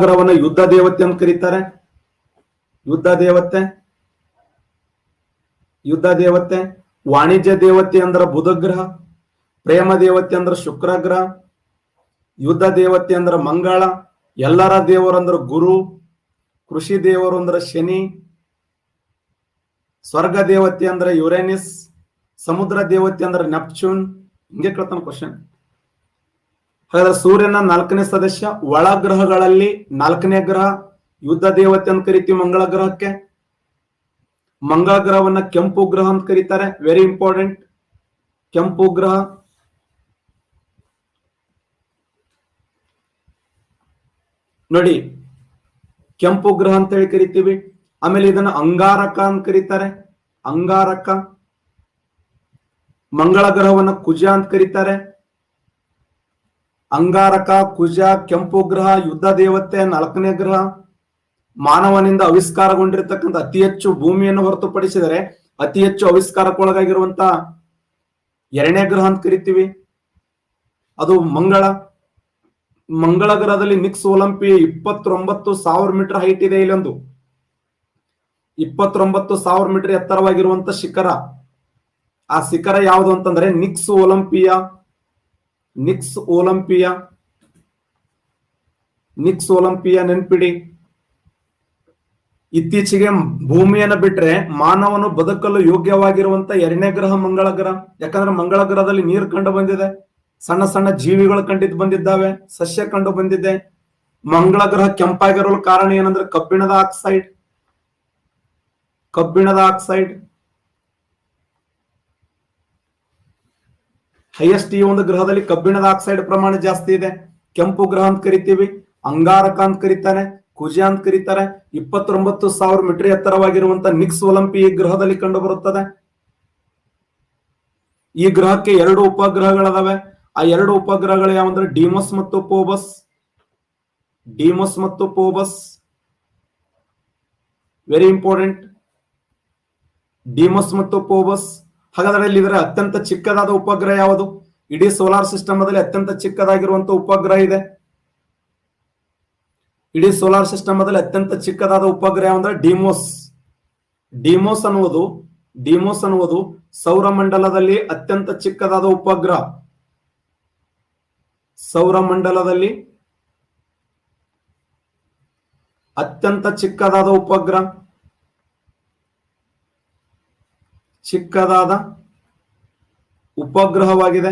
ಗ್ರಹವನ್ನ ಯುದ್ಧ ದೇವತೆ ಅಂತ ಕರೀತಾರೆ. ಯುದ್ಧ ದೇವತೆ. ವಾಣಿಜ್ಯ ದೇವತೆ ಅಂದ್ರ ಬುಧ ಗ್ರಹ. ಪ್ರೇಮ ದೇವತೆ ಅಂದ್ರ ಶುಕ್ರ ಗ್ರಹ. ಯುದ್ಧ ದೇವತೆ ಅಂದ್ರ ಮಂಗಳ. ಎಲ್ಲರ ದೇವರು ಅಂದ್ರ ಗುರು. ಕೃಷಿ ದೇವರು ಅಂದ್ರ ಶನಿ. ಸ್ವರ್ಗ ದೇವತೆ ಅಂದ್ರ ಯುರೇನಿಸ್. ಸಮುದ್ರ ದೇವತೆ ಅಂದ್ರ ನೆಪ್ಚೂನ್. ಹಿಂಗೆ ಕೇಳ್ತಾನ ಕ್ವಶನ್. ಹಾಗಾದ್ರೆ ಸೂರ್ಯನ 4ನೇ ಸದಸ್ಯ ಒಳ ಗ್ರಹಗಳಲ್ಲಿ 4ನೇ ಗ್ರಹ ಯುದ್ಧ ದೇವತೆ ಅಂತ ಕರಿತೀವಿ ಮಂಗಳ ಗ್ರಹಕ್ಕೆ. ಮಂಗಳ ಗ್ರಹವನ್ನ ಕೆಂಪು ಗ್ರಹ ಅಂತ ಕರೀತಾರೆ. ವೆರಿ ಇಂಪಾರ್ಟೆಂಟ್, ಕೆಂಪು ಗ್ರಹ. ನೋಡಿ, ಕೆಂಪು ಗ್ರಹ ಅಂತ ಹೇಳಿ ಕರಿತೀವಿ. ಆಮೇಲೆ ಇದನ್ನ ಅಂಗಾರಕ ಅಂತ ಕರೀತಾರೆ, ಅಂಗಾರಕ. ಮಂಗಳ ಗ್ರಹವನ್ನ ಕುಜ ಅಂತ ಕರೀತಾರೆ. ಅಂಗಾರಕ, ಕುಜ, ಕೆಂಪು ಗ್ರಹ, ಯುದ್ಧ ದೇವತೆ, 4ನೇ ಗ್ರಹ. ಮಾನವನಿಂದ ಆವಿಷ್ಕಾರಗೊಂಡಿರ್ತಕ್ಕಂಥ ಅತಿ ಹೆಚ್ಚು ಭೂಮಿಯನ್ನು ಹೊರತುಪಡಿಸಿದರೆ ಅತಿ ಹೆಚ್ಚು ಆವಿಷ್ಕಾರಕ್ಕೊಳಗಾಗಿರುವಂತ 2ನೇ ಗ್ರಹ ಅಂತ ಕರಿತೀವಿ, ಅದು ಮಂಗಳ. ಮಂಗಳ ಗ್ರಹದಲ್ಲಿ ನಿಕ್ಸ್ ಒಲಿಂಪಿಯಾ 29,000 ಮೀಟರ್ ಹೈಟ್ ಇದೆ. ಇಲ್ಲೊಂದು 29,000 ಮೀಟರ್ ಎತ್ತರವಾಗಿರುವಂತ ಶಿಖರ. ಆ ಶಿಖರ ಯಾವುದು ಅಂತಂದ್ರೆ Nix Olympia. Nix Olympia, Nix Olympia ನೆನ್ಪಿಡಿ. ಇತ್ತೀಚೆಗೆ ಭೂಮಿಯನ್ನು ಬಿಟ್ರೆ ಮಾನವನು ಬದುಕಲು ಯೋಗ್ಯವಾಗಿರುವಂತ 2ನೇ ಗ್ರಹ ಮಂಗಳ ಗ್ರಹ. ಯಾಕಂದ್ರೆ ಮಂಗಳ ಗ್ರಹದಲ್ಲಿ ನೀರು ಕಂಡು ಬಂದಿದೆ, ಸಣ್ಣ ಸಣ್ಣ ಜೀವಿಗಳು ಕಂಡಿದ್ದು ಬಂದಿದ್ದಾವೆ, ಸಸ್ಯ ಕಂಡು ಬಂದಿದೆ. ಮಂಗಳ ಗ್ರಹ ಕೆಂಪಾಗಿರಲು ಕಾರಣ ಏನಂದ್ರೆ ಕಬ್ಬಿಣದ ಆಕ್ಸೈಡ್. ಕಬ್ಬಿಣದ ಆಕ್ಸೈಡ್ ಹೈಯೆಸ್ಟ್. ಈ ಒಂದು ಗ್ರಹದಲ್ಲಿ ಕಬ್ಬಿಣದ ಆಕ್ಸೈಡ್ ಪ್ರಮಾಣ ಜಾಸ್ತಿ ಇದೆ. ಕೆಂಪು ಗ್ರಹ ಅಂತ ಕರಿತೀವಿ, ಅಂಗಾರಕ ಅಂತ ಕರೀತಾರೆ, ಕುಜ ಅಂತ ಕರೀತಾರೆ. 29,000 ಮೀಟರ್ ಎತ್ತರವಾಗಿರುವಂತ ನಿಕ್ಸ್ ಒಲಿಂಪಿಯಾ ಈ ಗ್ರಹದಲ್ಲಿ ಕಂಡು ಬರುತ್ತದೆ. ಈ ಗ್ರಹಕ್ಕೆ 2 ಉಪಗ್ರಹಗಳದಾವೆ. ಆ 2 ಉಪಗ್ರಹಗಳು ಯಾವಂದ್ರೆ ಡಿಮೋಸ್ ಮತ್ತು ಫೋಬಸ್. ಡಿಮೋಸ್ ಮತ್ತು ಫೋಬಸ್ ವೆರಿ ಇಂಪಾರ್ಟೆಂಟ್, ಡಿಮೋಸ್ ಮತ್ತು ಫೋಬಸ್. ಹಾಗಾದ್ರೆ ಇಲ್ಲಿ ಇದರ ಅತ್ಯಂತ ಚಿಕ್ಕದಾದ ಉಪಗ್ರಹ ಯಾವುದು? ಇಡೀ ಸೋಲಾರ್ ಸಿಸ್ಟಮ್ ದಲ್ಲಿ ಅತ್ಯಂತ ಚಿಕ್ಕದಾಗಿರುವಂತಹ ಉಪಗ್ರಹ ಇದೆ. ಇಡೀ ಸೋಲಾರ್ ಸಿಸ್ಟಮ್ ದಲ್ಲಿ ಅತ್ಯಂತ ಚಿಕ್ಕದಾದ ಉಪಗ್ರಹ ಅಂದ್ರೆ ಡಿಮೋಸ್. ಡಿಮೋಸ್ ಅನ್ನುವುದು ಸೌರಮಂಡಲದಲ್ಲಿ ಅತ್ಯಂತ ಚಿಕ್ಕದಾದ ಉಪಗ್ರಹ. ಸೌರಮಂಡಲದಲ್ಲಿ ಅತ್ಯಂತ ಚಿಕ್ಕದಾದ ಉಪಗ್ರಹ, ಚಿಕ್ಕದಾದ ಉಪಗ್ರಹವಾಗಿದೆ.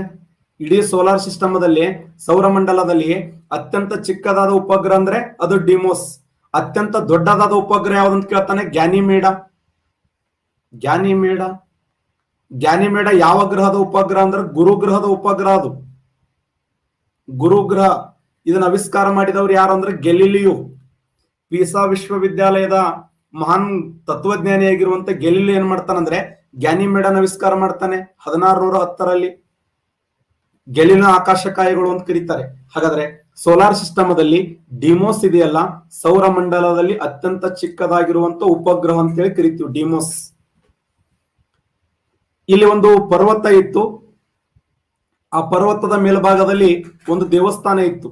ಇಡೀ ಸೋಲಾರ್ ಸಿಸ್ಟಮ್ದಲ್ಲಿ ಸೌರಮಂಡಲದಲ್ಲಿ ಅತ್ಯಂತ ಚಿಕ್ಕದಾದ ಉಪಗ್ರಹ ಅಂದ್ರೆ ಅದು ಡಿಮೋಸ್. ಅತ್ಯಂತ ದೊಡ್ಡದಾದ ಉಪಗ್ರಹ ಯಾವ್ದಂತ ಕೇಳ್ತಾನೆ, ಗ್ಯಾನಿಮೇಡ. ಗ್ಯಾನಿಮೇಡ, ಗ್ಯಾನಿಮೇಡ ಯಾವ ಗ್ರಹದ ಉಪಗ್ರಹ ಅಂದ್ರೆ ಗುರುಗ್ರಹದ ಉಪಗ್ರಹ. ಅದು ಗುರುಗ್ರಹ. ಇದನ್ನ ಆವಿಷ್ಕಾರ ಮಾಡಿದವರು ಯಾರು ಅಂದ್ರೆ ಗೆಲಿಲಿಯೋ. ಪೀಸಾ ವಿಶ್ವವಿದ್ಯಾಲಯದ ಮಹಾನ್ ತತ್ವಜ್ಞಾನಿಯಾಗಿರುವಂತ ಗೆಲಿಲಿಯೋ ಏನ್ ಮಾಡ್ತಾನಂದ್ರೆ ಗ್ಯಾನಿಮೇಡನ ಆವಿಷ್ಕಾರ ಮಾಡ್ತಾನೆ 1610ರಲ್ಲಿ. ಗೆಲಿಲಿಯೋ ಆಕಾಶಕಾಯಗಳು ಅಂತ ಕರೀತಾರೆ. ಹಾಗಾದ್ರೆ ಸೋಲಾರ್ ಸಿಸ್ಟಮದಲ್ಲಿ ಡಿಮೋಸ್ ಇದೆಯಲ್ಲ, ಸೌರಮಂಡಲದಲ್ಲಿ ಅತ್ಯಂತ ಚಿಕ್ಕದಾಗಿರುವಂತ ಉಪಗ್ರಹ ಅಂತೇಳಿ ಕರಿತೀವಿ, ಡಿಮೋಸ್. ಇಲ್ಲಿ ಒಂದು ಪರ್ವತ ಇತ್ತು. ಆ ಪರ್ವತದ ಮೇಲ್ಭಾಗದಲ್ಲಿ ಒಂದು ದೇವಸ್ಥಾನ ಇತ್ತು.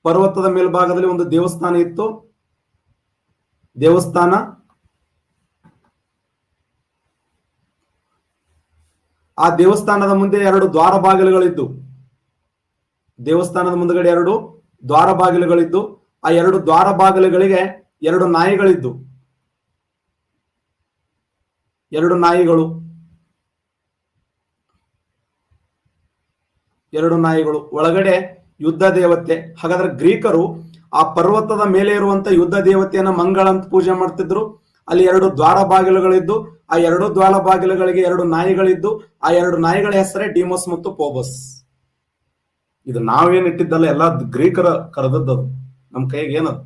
ಪರ್ವತದ ಮೇಲ್ಭಾಗದಲ್ಲಿ ಒಂದು ದೇವಸ್ಥಾನ ಇತ್ತು. ದೇವಸ್ಥಾನ ಆ ದೇವಸ್ಥಾನದ ಮುಂದೆ 2 ದ್ವಾರ ಬಾಗಿಲುಗಳಿದ್ದು. ದೇವಸ್ಥಾನದ ಮುಂದಗಡೆ 2 ದ್ವಾರ ಬಾಗಿಲುಗಳಿದ್ದು. ಆ 2 ದ್ವಾರ ಬಾಗಿಲುಗಳಿಗೆ 2 ನಾಯಿಗಳಿದ್ದು. 2 ನಾಯಿಗಳು, 2 ನಾಯಿಗಳು. ಒಳಗಡೆ ಯುದ್ಧ ದೇವತೆ. ಹಾಗಾದ್ರೆ ಗ್ರೀಕರು ಆ ಪರ್ವತದ ಮೇಲೆ ಇರುವಂತ ಯುದ್ಧ ದೇವತೆಯನ್ನ ಮಂಗಳ ಅಂತ ಪೂಜೆ ಮಾಡ್ತಿದ್ರು. ಅಲ್ಲಿ 2 ದ್ವಾರ ಬಾಗಿಲುಗಳಿದ್ದು. ಆ 2 ದ್ವಾರ ಬಾಗಿಲುಗಳಿಗೆ 2 ನಾಯಿಗಳಿದ್ದು. ಆ 2 ನಾಯಿಗಳ ಹೆಸರೇ ಡಿಮೋಸ್ ಮತ್ತು ಫೋಬಸ್. ಇದು ನಾವೇನ್ ಇಟ್ಟಿದ್ದಲ್ಲ, ಎಲ್ಲ ಗ್ರೀಕರ ಕರೆದದ್ದು. ನಮ್ ಕೈಗೆ ಏನದು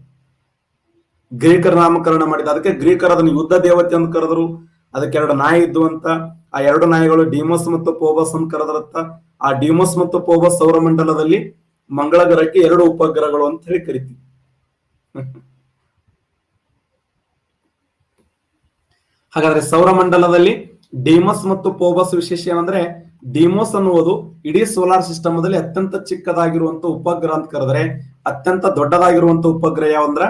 ಗ್ರೀಕರ ನಾಮಕರಣ ಮಾಡಿದ. ಅದಕ್ಕೆ ಗ್ರೀಕರ ಅದನ್ನ ಯುದ್ಧ ದೇವತೆ ಅಂತ ಕರೆದ್ರು. ಅದಕ್ಕೆ 2 ನಾಯಿ ಇದ್ದು ಅಂತ. ಆ 2 ನಾಯಿಗಳು ಡಿಮೋಸ್ ಮತ್ತು ಫೋಬಸ್ ಅಂತ ಕರೆದ್ರತ್ತ. ಆ ಡಿಮೋಸ್ ಮತ್ತು ಫೋಬಸ್ ಸೌರಮಂಡಲದಲ್ಲಿ ಮಂಗಳ ಗ್ರಹಕ್ಕೆ 2 ಉಪಗ್ರಹಗಳು ಅಂತ ಹೇಳಿ ಕರಿತೀವಿ. ಹಾಗಾದ್ರೆ ಸೌರಮಂಡಲದಲ್ಲಿ ಡಿಮೋಸ್ ಮತ್ತು ಫೋಬಸ್ ವಿಶೇಷ ಏನಂದ್ರೆ, ಡಿಮೋಸ್ ಅನ್ನುವುದು ಇಡೀ ಸೋಲಾರ್ ಸಿಸ್ಟಮ್ ದಲ್ಲಿ ಅತ್ಯಂತ ಚಿಕ್ಕದಾಗಿರುವಂತ ಉಪಗ್ರಹ ಅಂತ ಕರೆದ್ರೆ, ಅತ್ಯಂತ ದೊಡ್ಡದಾಗಿರುವಂತ ಉಪಗ್ರಹ ಯಾವಂದ್ರ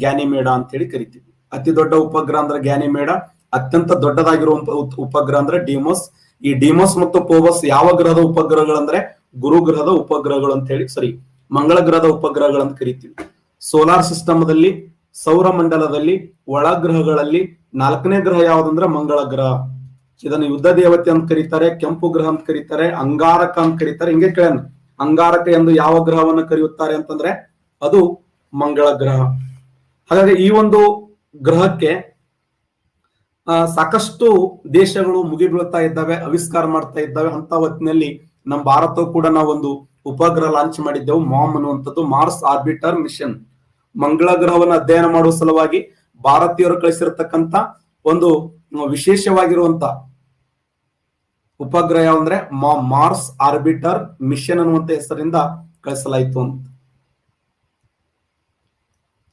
ಗ್ಯಾನಿಮೇಡ ಅಂತ ಹೇಳಿ ಕರಿತೀವಿ. ಅತಿ ದೊಡ್ಡ ಉಪಗ್ರಹ ಅಂದ್ರೆ ಗ್ಯಾನಿಮೇಡ, ಅತ್ಯಂತ ದೊಡ್ಡದಾಗಿರುವಂತ ಉಪಗ್ರಹ ಅಂದ್ರೆ ಡಿಮೋಸ್. ಈ ಡಿಮೋಸ್ ಮತ್ತು ಫೋಬಸ್ ಯಾವ ಗ್ರಹದ ಉಪಗ್ರಹಗಳಂದ್ರೆ ಗುರುಗ್ರಹದ ಉಪಗ್ರಹಗಳು ಅಂತ ಹೇಳಿ, ಸರಿ, ಮಂಗಳ ಗ್ರಹದ ಉಪಗ್ರಹಗಳಂತ ಕರಿತೀವಿ. ಸೋಲಾರ್ ಸಿಸ್ಟಮ್ದಲ್ಲಿ ಸೌರಮಂಡಲದಲ್ಲಿ ಒಳಗ್ರಹಗಳಲ್ಲಿ 4ನೇ ಗ್ರಹ ಯಾವ್ದಂದ್ರೆ ಮಂಗಳ ಗ್ರಹ. ಇದನ್ನು ಯುದ್ಧ ದೇವತೆ ಅಂತ ಕರೀತಾರೆ, ಕೆಂಪು ಗ್ರಹ ಅಂತ ಕರೀತಾರೆ, ಅಂಗಾರಕ ಅಂತ ಕರೀತಾರೆ. ಹಿಂಗೆ ಕೇಳೋಣ, ಅಂಗಾರಕ ಎಂದು ಯಾವ ಗ್ರಹವನ್ನು ಕರೆಯುತ್ತಾರೆ ಅಂತಂದ್ರೆ ಅದು ಮಂಗಳ ಗ್ರಹ. ಹಾಗಾಗಿ ಈ ಒಂದು ಗ್ರಹಕ್ಕೆ ಸಾಕಷ್ಟು ದೇಶಗಳು ಮುಗಿಬೀಳ್ತಾ ಇದ್ದಾವೆ, ಆವಿಷ್ಕಾರ ಮಾಡ್ತಾ ಇದ್ದಾವೆ. ಅಂತ ಹೊತ್ತಿನಲ್ಲಿ ನಮ್ಮ ಭಾರತವು ಕೂಡ ನಾವೊಂದು ಉಪಗ್ರಹ ಲಾಂಚ್ ಮಾಡಿದ್ದೆವು, ಮಾಮ್ ಅನ್ನುವಂಥದ್ದು, ಮಾರ್ಸ್ ಆರ್ಬಿಟರ್ ಮಿಷನ್. ಮಂಗಳ ಗ್ರಹವನ್ನು ಅಧ್ಯಯನ ಮಾಡುವ ಸಲುವಾಗಿ ಭಾರತೀಯರು ಕಳಿಸಿರ್ತಕ್ಕಂಥ ಒಂದು ವಿಶೇಷವಾಗಿರುವಂತ ಉಪಗ್ರಹ ಅಂದ್ರೆ ಮಾರ್ಸ್ ಆರ್ಬಿಟರ್ ಮಿಷನ್ ಅನ್ನುವಂತ ಹೆಸರಿಂದ ಕಳಿಸಲಾಯಿತು ಅಂತ.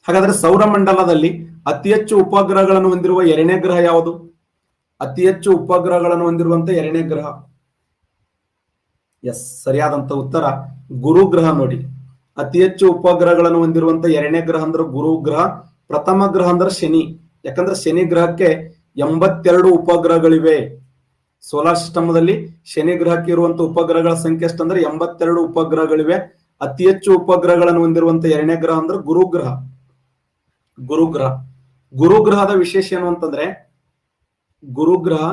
ಹಾಗಾದ್ರೆ ಸೌರಮಂಡಲದಲ್ಲಿ ಅತಿ ಹೆಚ್ಚು ಉಪಗ್ರಹಗಳನ್ನು ಹೊಂದಿರುವ ಎರಡನೇ ಗ್ರಹ ಯಾವುದು? ಅತಿ ಹೆಚ್ಚು ಉಪಗ್ರಹಗಳನ್ನು ಹೊಂದಿರುವಂತ ಎರಡನೇ ಗ್ರಹ, ಎಸ್, ಸರಿಯಾದಂತ ಉತ್ತರ ಗುರು ಗ್ರಹ. ನೋಡಿ, ಅತಿ ಹೆಚ್ಚು ಉಪಗ್ರಹಗಳನ್ನು ಹೊಂದಿರುವಂತ ಎರಡನೇ ಗ್ರಹ ಅಂದ್ರೆ ಗುರು ಗ್ರಹ. ಪ್ರಥಮ ಗ್ರಹ ಅಂದ್ರೆ ಶನಿ. ಯಾಕಂದ್ರೆ ಶನಿ ಗ್ರಹಕ್ಕೆ 82 ಉಪಗ್ರಹಗಳಿವೆ. ಸೋಲಾರ್ ಸಿಸ್ಟಮ್ದಲ್ಲಿ ಶನಿ ಗ್ರಹಕ್ಕೆ ಇರುವಂತಹ ಉಪಗ್ರಹಗಳ ಸಂಖ್ಯೆ ಎಷ್ಟಂದ್ರೆ 82 ಉಪಗ್ರಹಗಳಿವೆ. ಅತಿ ಹೆಚ್ಚು ಉಪಗ್ರಹಗಳನ್ನು ಹೊಂದಿರುವಂತ ಎರಡನೇ ಗ್ರಹ ಅಂದ್ರೆ ಗುರುಗ್ರಹ. ಗುರುಗ್ರಹ ಗುರುಗ್ರಹದ ವಿಶೇಷ ಏನು ಅಂತಂದ್ರೆ ಗುರುಗ್ರಹ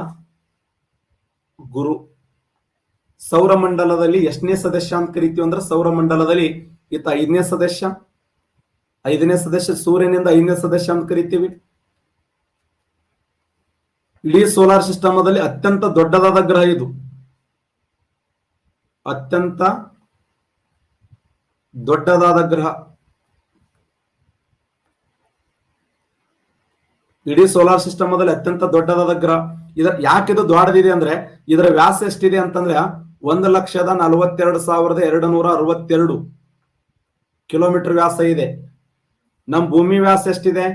ಸೌರಮಂಡಲದಲ್ಲಿ ಎಷ್ಟನೇ ಸದಸ್ಯ ಅಂತ ಕರಿತೀವಿ ಅಂದ್ರೆ ಸೌರಮಂಡಲದಲ್ಲಿ ಈತ 5ನೇ ಸದಸ್ಯ. 5ನೇ ಸದಸ್ಯ ಸೂರ್ಯನಿಂದ 5ನೇ ಸದಸ್ಯ ಅಂತ ಕರಿತೀವಿ. ಇಡೀ ಸೋಲಾರ್ ಸಿಸ್ಟಮ್ ದಲ್ಲಿ ಅತ್ಯಂತ ದೊಡ್ಡದಾದ ಗ್ರಹ ಇದು. ಅತ್ಯಂತ ದೊಡ್ಡದಾದ ಗ್ರಹ ಇಡೀ ಸೋಲಾರ್ ಸಿಸ್ಟಮ್ ದಲ್ಲಿ ಅತ್ಯಂತ ದೊಡ್ಡದಾದ ಗ್ರಹ. ಯಾಕೆ ಇದು ದೊಡ್ಡದಿದೆ ಅಂದ್ರೆ ಇದರ ವ್ಯಾಸ ಎಷ್ಟಿದೆ ಅಂತಂದ್ರೆ 1,42,262 ಕಿಲೋಮೀಟರ್ ವ್ಯಾಸ ಇದೆ. ನಮ್ಮ ಭೂಮಿ ವ್ಯಾಸ ಎಷ್ಟಿದೆ?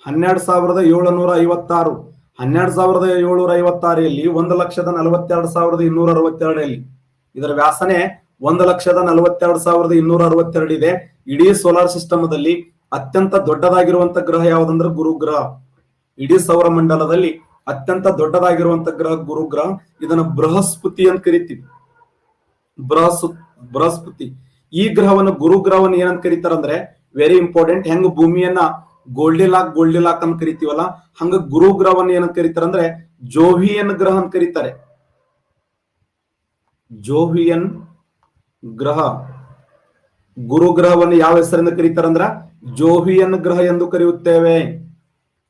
12,756. 12,756 1,42,262 ಇದರ ವ್ಯಾಸನೆ 1,42,262 ಇದೆ. ಇಡೀ ಸೋಲಾರ್ ಸಿಸ್ಟಮ್ ದಲ್ಲಿ ಅತ್ಯಂತ ದೊಡ್ಡದಾಗಿರುವಂತ ಗ್ರಹ ಯಾವುದಂದ್ರೆ ಗುರುಗ್ರಹ. ಇಡೀ ಸೌರ ಮಂಡಲದಲ್ಲಿ ಅತ್ಯಂತ ದೊಡ್ಡದಾಗಿರುವಂತ ಗ್ರಹ ಗುರುಗ್ರಹ. ಇದನ್ನ ಬೃಹಸ್ಪತಿ ಅಂತ ಕರಿತೀವಿ. ಬೃಹಸ್ಪತಿ ಈ ಗ್ರಹವನ್ನು ಗುರುಗ್ರಹವನ್ನು ಏನಂತ ಕರೀತಾರಂದ್ರೆ ವೆರಿ ಇಂಪಾರ್ಟೆಂಟ್. ಹೆಂಗ ಭೂಮಿಯನ್ನ ಗೋಲ್ಡಿಲಾಕ್ ಅಂತ ಕರಿತೀವಲ್ಲ, ಹಂಗ ಗುರುಗ್ರಹವನ್ನು ಏನಂತ ಕರೀತಾರಂದ್ರೆ ಜೋವಿಯನ್ ಗ್ರಹ ಅಂತ ಕರೀತಾರೆ. ಜೋವಿಯನ್ ಗ್ರಹ. ಗುರುಗ್ರಹವನ್ನು ಯಾವ ಹೆಸರಿಂದ ಕರೀತಾರಂದ್ರ ಜೋವಿಯನ್ ಗ್ರಹ ಎಂದು ಕರೆಯುತ್ತೇವೆ.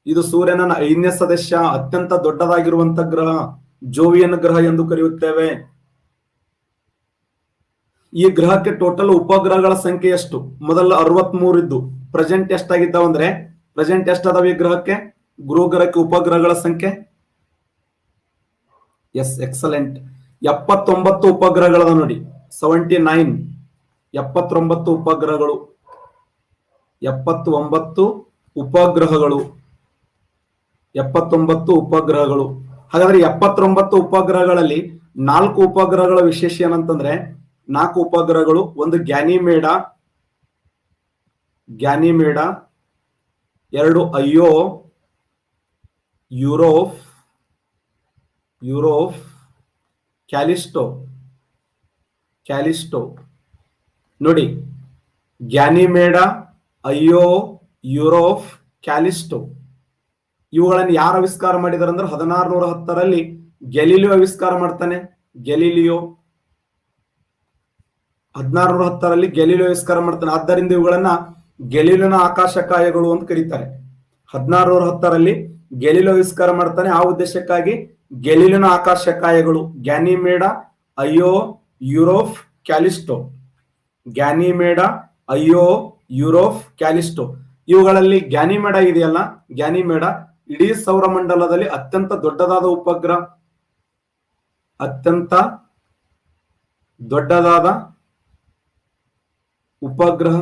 ಇದು ಸೂರ್ಯನ 5ನೇ ಸದಸ್ಯ, ಅತ್ಯಂತ ದೊಡ್ಡದಾಗಿರುವಂತ ಗ್ರಹ, ಜೋವಿಯನ್ ಗ್ರಹ ಎಂದು ಕರೆಯುತ್ತೇವೆ. ಈ ಗ್ರಹಕ್ಕೆ ಟೋಟಲ್ ಉಪಗ್ರಹಗಳ ಸಂಖ್ಯೆ ಎಷ್ಟು? ಮೊದಲ 63 ಇದ್ದು ಪ್ರೆಸೆಂಟ್ ಎಷ್ಟಾಗಿದ್ದಾವ ಅಂದ್ರೆ ಪ್ರೆಸೆಂಟ್ ಎಷ್ಟಾದವ ಈ ಗ್ರಹಕ್ಕೆ? ಗುರುಗ್ರಹಕ್ಕೆ ಉಪಗ್ರಹಗಳ ಸಂಖ್ಯೆ ಎಸ್, ಎಕ್ಸಲೆಂಟ್, 79 ಉಪಗ್ರಹಗಳದ ನೋಡಿ. 79 ಉಪಗ್ರಹಗಳು. 79 ಉಪಗ್ರಹಗಳು. 79 ಉಪಗ್ರಹಗಳು. ಹಾಗಾದ್ರೆ 79 ಉಪಗ್ರಹಗಳಲ್ಲಿ 4 ಉಪಗ್ರಹಗಳ ವಿಶೇಷ ಏನಂತಂದ್ರೆ 4 ಉಪಗ್ರಹಗಳು. ಒಂದು ಗ್ಯಾನಿಮೇಡ, 2 ಅಯ್ಯೋ, ಯುರೋಪ್, ಕ್ಯಾಲಿಸ್ಟೋ. ನೋಡಿ, ಗ್ಯಾನಿಮೇಡ, ಅಯ್ಯೋ, ಯುರೋಪ್, ಕ್ಯಾಲಿಸ್ಟೋ ಇವುಗಳನ್ನು ಯಾರು ಆವಿಷ್ಕಾರ ಮಾಡಿದಾರೆ ಅಂದ್ರೆ 1610ರಲ್ಲಿ ಗೆಲಿಲಿಯೋ ಆವಿಷ್ಕಾರ ಮಾಡ್ತಾನೆ. ಗೆಲಿಲಿಯೋ 1610ರಲ್ಲಿ ಗೆಲಿಲಿಯೋ ಆವಿಷ್ಕಾರ ಮಾಡ್ತಾನೆ. ಆದ್ದರಿಂದ ಇವುಗಳನ್ನ ಗೆಲಿಲಿಯೋನ ಆಕಾಶಕಾಯಗಳು ಅಂತ ಕರೀತಾರೆ. 1610ರಲ್ಲಿ ಗೆಲಿಲಿಯೋ ಆವಿಷ್ಕಾರ ಮಾಡ್ತಾನೆ. ಆ ಉದ್ದೇಶಕ್ಕಾಗಿ ಗೆಲಿಲಿಯೋನ ಆಕಾಶಕಾಯಗಳು ಗ್ಯಾನಿಮೇಡ, ಅಯ್ಯೋ, ಯುರೋಪ್, ಕ್ಯಾಲಿಸ್ಟೋ. ಗ್ಯಾನಿಮೇಡ, ಅಯ್ಯೋ, ಯುರೋಪ್, ಕ್ಯಾಲಿಸ್ಟೋ ಇವುಗಳಲ್ಲಿ ಗ್ಯಾನಿಮೇಡ ಇದೆಯಲ್ಲ, ಗ್ಯಾನಿಮೇಡ ಇಡೀ ಸೌರಮಂಡಲದಲ್ಲಿ ಅತ್ಯಂತ ದೊಡ್ಡದಾದ ಉಪಗ್ರಹ. ಅತ್ಯಂತ ದೊಡ್ಡದಾದ ಉಪಗ್ರಹ.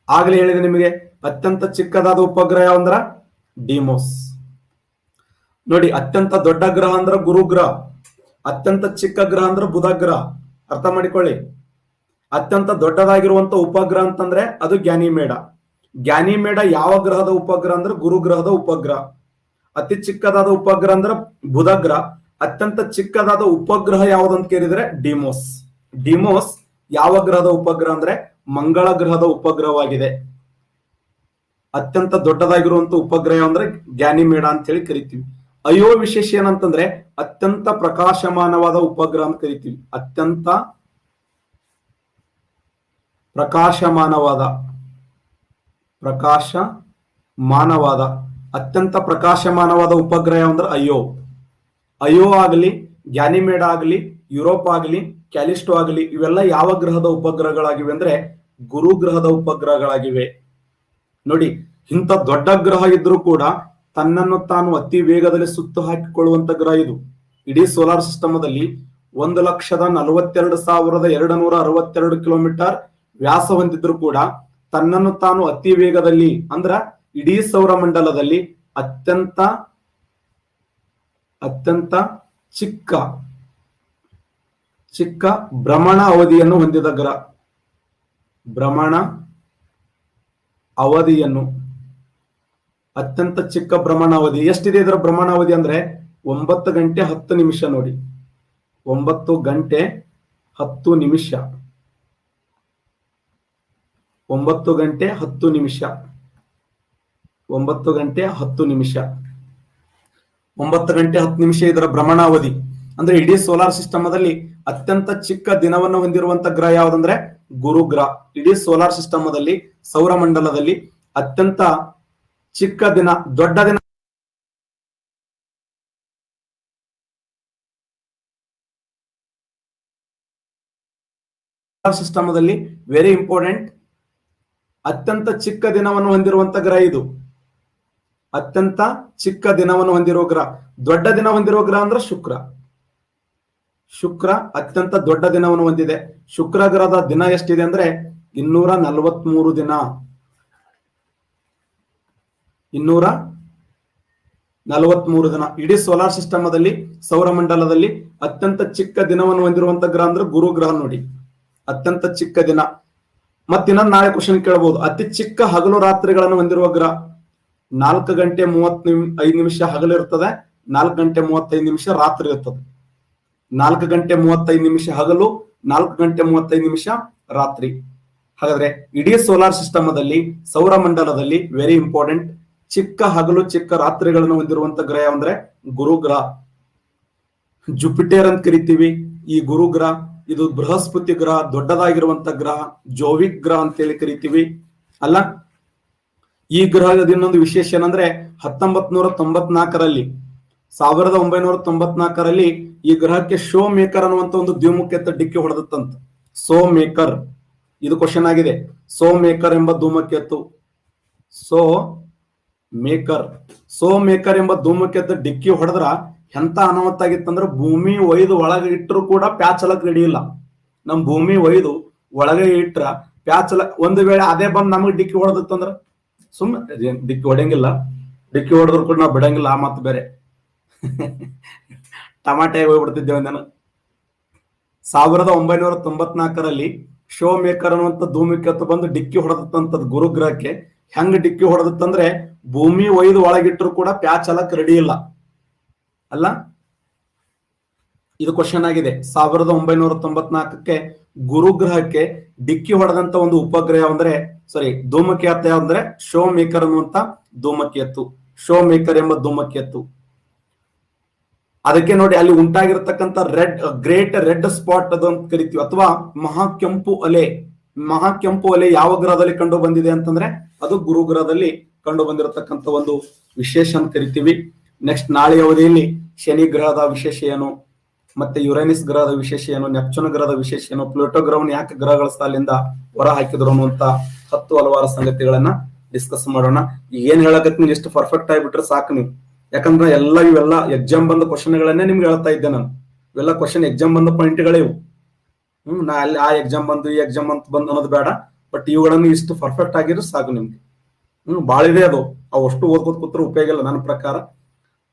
ಆಗ್ಲೇ ಹೇಳಿದೆ ನಿಮಗೆ. ಅತ್ಯಂತ ಚಿಕ್ಕದಾದ ಉಪಗ್ರಹ ಯಾವಂದ್ರ ಡಿಮೋಸ್. ನೋಡಿ, ಅತ್ಯಂತ ದೊಡ್ಡ ಗ್ರಹ ಅಂದ್ರ ಗುರುಗ್ರಹ, ಅತ್ಯಂತ ಚಿಕ್ಕ ಗ್ರಹ ಅಂದ್ರ ಬುಧ ಗ್ರಹ. ಅರ್ಥ ಮಾಡಿಕೊಳ್ಳಿ. ಅತ್ಯಂತ ದೊಡ್ಡದಾಗಿರುವಂತ ಉಪಗ್ರಹ ಅಂತಂದ್ರೆ ಅದು ಗ್ಯಾನಿಮೇಡ. ಗ್ಯಾನಿಮೇಡ ಯಾವ ಗ್ರಹದ ಉಪಗ್ರಹ ಅಂದ್ರೆ ಗುರುಗ್ರಹದ ಉಪಗ್ರಹ. ಅತಿ ಚಿಕ್ಕದಾದ ಉಪಗ್ರಹ ಅಂದ್ರೆ ಬುಧ ಗ್ರಹ. ಅತ್ಯಂತ ಚಿಕ್ಕದಾದ ಉಪಗ್ರಹ ಯಾವ್ದಂತ ಕೇಳಿದ್ರೆ ಡಿಮೋಸ್. ಡಿಮೋಸ್ ಯಾವ ಗ್ರಹದ ಉಪಗ್ರಹ ಅಂದ್ರೆ ಮಂಗಳ ಗ್ರಹದ ಉಪಗ್ರಹವಾಗಿದೆ. ಅತ್ಯಂತ ದೊಡ್ಡದಾಗಿರುವಂತ ಉಪಗ್ರಹ ಅಂದ್ರೆ ಗ್ಯಾನಿಮೇಡ ಅಂತ ಹೇಳಿ ಕರಿತೀವಿ. ಅಯ್ಯೋ ವಿಶೇಷ ಏನಂತಂದ್ರೆ ಅತ್ಯಂತ ಪ್ರಕಾಶಮಾನವಾದ ಉಪಗ್ರಹ ಅಂತ ಕರಿತೀವಿ. ಅತ್ಯಂತ ಪ್ರಕಾಶಮಾನವಾದ ಅತ್ಯಂತ ಪ್ರಕಾಶಮಾನವಾದ ಉಪಗ್ರಹ ಅಂದ್ರೆ ಅಯೋ ಆಗಲಿ, ಗ್ಯಾನಿಮೇಡ್ ಆಗಲಿ, ಯುರೋಪ್ ಆಗಲಿ, ಕ್ಯಾಲಿಸ್ಟೋ ಆಗಲಿ, ಇವೆಲ್ಲ ಯಾವ ಗ್ರಹದ ಉಪಗ್ರಹಗಳಾಗಿವೆ ಅಂದ್ರೆ ಗುರುಗ್ರಹದ ಉಪಗ್ರಹಗಳಾಗಿವೆ. ನೋಡಿ, ಇಂಥ ದೊಡ್ಡ ಗ್ರಹ ಇದ್ರೂ ಕೂಡ ತನ್ನನ್ನು ತಾನು ಅತಿ ವೇಗದಲ್ಲಿ ಸುತ್ತು ಹಾಕಿಕೊಳ್ಳುವಂತ ಗ್ರಹ ಇದು. ಇಡೀ ಸೋಲಾರ್ ಸಿಸ್ಟಮದಲ್ಲಿ 1,42,262 ಕಿಲೋಮೀಟರ್ ವ್ಯಾಸ ಹೊಂದಿದ್ರು ಕೂಡ ತನ್ನನ್ನು ತಾನು ಅತಿ ವೇಗದಲ್ಲಿ ಅಂದ್ರ ಇಡೀ ಸೌರ ಮಂಡಲದಲ್ಲಿ ಅತ್ಯಂತ ಚಿಕ್ಕ ಭ್ರಮಣ ಅವಧಿಯನ್ನು ಹೊಂದಿದ ಗ್ರಹ. ಅತ್ಯಂತ ಚಿಕ್ಕ ಭ್ರಮಣ ಅವಧಿ ಎಷ್ಟಿದೆ? ಇದರ ಭ್ರಮಣ ಅವಧಿ ಅಂದ್ರೆ 9 ಗಂಟೆ 10 ನಿಮಿಷ. ನೋಡಿ, 9 ಗಂಟೆ 10 ನಿಮಿಷ. 9 ಗಂಟೆ 10 ನಿಮಿಷ. 9 ಗಂಟೆ 10 ನಿಮಿಷ. 9 ಗಂಟೆ 10 ನಿಮಿಷ ಇದರ ಭ್ರಮಣಾವಧಿ. ಅಂದ್ರೆ ಇಡೀ ಸೋಲಾರ್ ಸಿಸ್ಟಮದಲ್ಲಿ ಅತ್ಯಂತ ಚಿಕ್ಕ ದಿನವನ್ನು ಹೊಂದಿರುವಂತ ಗ್ರಹ ಯಾವುದಂದ್ರೆ ಗುರುಗ್ರಹ. ಇಡೀ ಸೋಲಾರ್ ಸಿಸ್ಟಮದಲ್ಲಿ ಸೌರ ಮಂಡಲದಲ್ಲಿ ಅತ್ಯಂತ ಚಿಕ್ಕ ದಿನ, ದೊಡ್ಡ ದಿನ ಸಿಸ್ಟಮದಲ್ಲಿ ವೆರಿ ಇಂಪಾರ್ಟೆಂಟ್. ಅತ್ಯಂತ ಚಿಕ್ಕ ದಿನವನ್ನು ಹೊಂದಿರುವಂತ ಗ್ರಹ ಇದು. ಅತ್ಯಂತ ಚಿಕ್ಕ ದಿನವನ್ನು ಹೊಂದಿರುವ ಗ್ರಹ. ದೊಡ್ಡ ದಿನ ಹೊಂದಿರುವ ಗ್ರಹ ಅಂದ್ರೆ ಶುಕ್ರ ಅತ್ಯಂತ ದೊಡ್ಡ ದಿನವನ್ನು ಹೊಂದಿದೆ. ಶುಕ್ರ ಗ್ರಹದ ದಿನ ಎಷ್ಟಿದೆ ಅಂದ್ರೆ 243 ದಿನ. 243 ದಿನ. ಇಡೀ ಸೋಲಾರ್ ಸಿಸ್ಟಮದಲ್ಲಿ ಸೌರ ಮಂಡಲದಲ್ಲಿ ಅತ್ಯಂತ ಚಿಕ್ಕ ದಿನವನ್ನು ಹೊಂದಿರುವಂತ ಗ್ರಹ ಅಂದ್ರೆ ಗುರು ಗ್ರಹ. ನೋಡಿ, ಅತ್ಯಂತ ಚಿಕ್ಕ ದಿನ. ಮತ್ತಿನ್ನೊಂದು ನಾಳೆ ಕ್ವಶನ್ ಕೇಳಬಹುದು, ಅತಿ ಚಿಕ್ಕ ಹಗಲು ರಾತ್ರಿಗಳನ್ನು ಹೊಂದಿರುವ ಗ್ರಹ. 4 ಗಂಟೆ 35 ನಿಮಿಷ ಹಗಲಿರ್ತದೆ, 4 ಗಂಟೆ 35 ನಿಮಿಷ ರಾತ್ರಿ ಇರ್ತದೆ. 4 ಗಂಟೆ 35 ನಿಮಿಷ ಹಗಲು, 4 ಗಂಟೆ 35 ನಿಮಿಷ ರಾತ್ರಿ. ಹಾಗಾದ್ರೆ ಇಡೀ ಸೋಲಾರ್ ಸಿಸ್ಟಮದಲ್ಲಿ ಸೌರ ಮಂಡಲದಲ್ಲಿ ವೆರಿ ಇಂಪಾರ್ಟೆಂಟ್ ಚಿಕ್ಕ ಹಗಲು ಚಿಕ್ಕ ರಾತ್ರಿಗಳನ್ನು ಹೊಂದಿರುವಂತ ಗ್ರಹ ಅಂದ್ರೆ ಗುರುಗ್ರಹ. ಜುಪಿಟರ್ ಅಂತ ಕರಿತೀವಿ ಈ ಗುರುಗ್ರಹ. ಇದು ಬೃಹಸ್ಪತಿ ಗ್ರಹ, ದೊಡ್ಡದಾಗಿರುವಂತ ಗ್ರಹ. ಜೋವಿಕ್ ಗ್ರಹ ಅಂತೇಳಿ ಕರಿತೀವಿ ಅಲ್ಲ. ಈ ಗ್ರಹದ ಇನ್ನೊಂದು ವಿಶೇಷ ಏನಂದ್ರೆ 1994ರಲ್ಲಿ ಈ ಗ್ರಹಕ್ಕೆ ಶೋ ಮೇಕರ್ ಅನ್ನುವಂತ ಒಂದು ದ್ವಿಮುಖಿಯತ್ತ ಡಿಕ್ಕಿ ಹೊಡೆದತ್ತಂತ. ಸೋ ಮೇಕರ್, ಇದು ಕ್ವಶನ್ ಆಗಿದೆ. ಸೋ ಮೇಕರ್ ಎಂಬ ಧೂಮಕೇತು, ಸೋ ಮೇಕರ್ ಎಂಬ ಧೂಮಕೇತು ಡಿಕ್ಕಿ ಹೊಡೆದ್ರ ಎಂತ ಅನಾಹುತ ಆಗಿತ್ತಂದ್ರೆ ಭೂಮಿ ಒಯ್ದು ಒಳಗೆ ಇಟ್ಟರು ಕೂಡ ಪ್ಯಾಚಲಕ್ ರೆಡಿ ಇಲ್ಲ. ನಮ್ ಭೂಮಿ ಒಯ್ದು ಒಳಗೆ ಇಟ್ರ ಪ್ಯಾಚಲಕ್, ಒಂದು ವೇಳೆ ಅದೇ ಬಂದ್ ನಮಗ್ ಡಿಕ್ಕಿ ಹೊಡೆದತ್ತಂದ್ರ ಸುಮ್ಮನೆ ಡಿಕ್ಕಿ ಹೊಡೆಯಂಗಿಲ್ಲ. ಡಿಕ್ಕಿ ಹೊಡೆದ್ರು ಕೂಡ ನಾವು ಬಿಡಂಗಿಲ್ಲ. ಆ ಮಾತು ಬೇರೆ. ಟಮಾಟೆ ಹೋಗ್ಬಿಡ್ತಿದ್ದೇವೆ ನಾನು. 1994ರಲ್ಲಿ ಶೋ ಮೇಕರ್ ಅನ್ನುವಂತ ಧೂಮಕೇತು ಬಂದು ಡಿಕ್ಕಿ ಹೊಡೆದತ್ತಂತದ್ ಗುರುಗ್ರಹಕ್ಕೆ. ಹೆಂಗ್ ಡಿಕ್ಕಿ ಹೊಡೆದತ್ತಂದ್ರೆ ಭೂಮಿ ಒಯ್ದು ಒಳಗಿಟ್ರು ಕೂಡ ಪ್ಯಾಚಲಕ್ ರೆಡಿ ಇಲ್ಲ ಅಲ್ಲ. ಇದು ಕ್ವಶನ್ ಆಗಿದೆ. 1994ಕ್ಕೆ ಗುರುಗ್ರಹಕ್ಕೆ ಡಿಕ್ಕಿ ಹೊಡೆದಂತ ಒಂದು ಉಪಗ್ರಹ ಅಂದ್ರೆ ಧೂಮಕೇತು ಅಂದ್ರೆ ಶೋ ಮೇಕರ್ ಅನ್ನುವಂತ ಧೂಮಕೇತು. ಶೋ ಮೇಕರ್ ಎಂಬ ಧೂಮಕೇತು. ಅದಕ್ಕೆ ನೋಡಿ ಅಲ್ಲಿ ಉಂಟಾಗಿರತಕ್ಕಂತ ಗ್ರೇಟ್ ರೆಡ್ ಸ್ಪಾಟ್ ಅದು ಅಂತ ಕರಿತೀವಿ, ಅಥವಾ ಮಹಾಕೆಂಪು ಅಲೆ ಯಾವ ಗ್ರಹದಲ್ಲಿ ಕಂಡು ಬಂದಿದೆ ಅಂತಂದ್ರೆ ಅದು ಗುರುಗ್ರಹದಲ್ಲಿ ಕಂಡು ಬಂದಿರತಕ್ಕಂತ ಒಂದು ವಿಶೇಷ ಅಂತ ಕರಿತೀವಿ. ನೆಕ್ಸ್ಟ್ ನಾಳೆ ಅವಧಿಯಲ್ಲಿ ಶನಿ ಗ್ರಹದ ವಿಶೇಷ ಏನು, ಮತ್ತೆ ಯುರೇನಸ್ ಗ್ರಹದ ವಿಶೇಷ ಏನು, ನೆಪ್ಚೂನ್ ಗ್ರಹದ ವಿಶೇಷ ಏನು, ಪ್ಲೂಟೋ ಗ್ರಹವನ್ನು ಯಾಕೆ ಗ್ರಹಗಳ ಸಾಲಿಂದ ಹೊರ ಹಾಕಿದ್ರು ಅನ್ನುವಂತ 10 ಹಲವಾರು ಸಂಗತಿಗಳನ್ನ ಡಿಸ್ಕಸ್ ಮಾಡೋಣ. ಏನ್ ಹೇಳಕತ್ತೀನಿ ಎಷ್ಟು ಪರ್ಫೆಕ್ಟ್ ಆಗಿಬಿಟ್ರೆ ಸಾಕು ನೀವು. ಯಾಕಂದ್ರೆ ಇವೆಲ್ಲ ಎಕ್ಸಾಮ್ ಬಂದ ಕ್ವಶನ್ಗಳನ್ನೇ ನಿಮ್ಗೆ ಹೇಳ್ತಾ ಇದ್ದೆ ನಾನು. ಇವೆಲ್ಲ ಕ್ವಶನ್ ಎಕ್ಸಾಮ್ ಬಂದ ಪಾಯಿಂಟ್ಗಳೇ ಇವು. ನಾ ಅಲ್ಲಿ ಆ ಎಕ್ಸಾಮ್ ಬಂದು ಈ ಎಕ್ಸಾಮ್ ಬಂದು ಅನ್ನೋದು ಬೇಡ. ಬಟ್ ಇವುಗಳನ್ನು ಇಷ್ಟು ಪರ್ಫೆಕ್ಟ್ ಆಗಿದ್ರೆ ಸಾಕು ನಿಮ್ಗೆ. ಬಾಳ ಇದೆ ಅದು. ಅಷ್ಟು ಓದ್ಕೋತ ಕೂತ್ರೆ ಉಪಯೋಗ ಇಲ್ಲ ನನ್ನ ಪ್ರಕಾರ.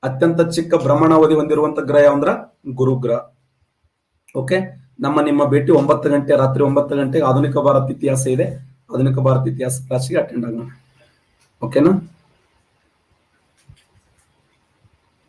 ಅತ್ಯಂತ ಚಿಕ್ಕ ಭ್ರಮಣಾವಧಿ ಹೊಂದಿರುವಂತ ಗ್ರಹ ಅಂದ್ರ ಗುರುಗ್ರಹ. ಓಕೆ, ನಿಮ್ಮ ಭೇಟಿ 9 ಗಂಟೆ, ರಾತ್ರಿ 9 ಗಂಟೆಗೆ ಆಧುನಿಕ ಭಾರತ ಇತಿಹಾಸ ಇದೆ. ಆಧುನಿಕ ಭಾರತ ಇತಿಹಾಸ ಕ್ಲಾಸ್ಗೆ ಅಟೆಂಡ್ ಆಗೋಣ. ಓಕೆನಾ?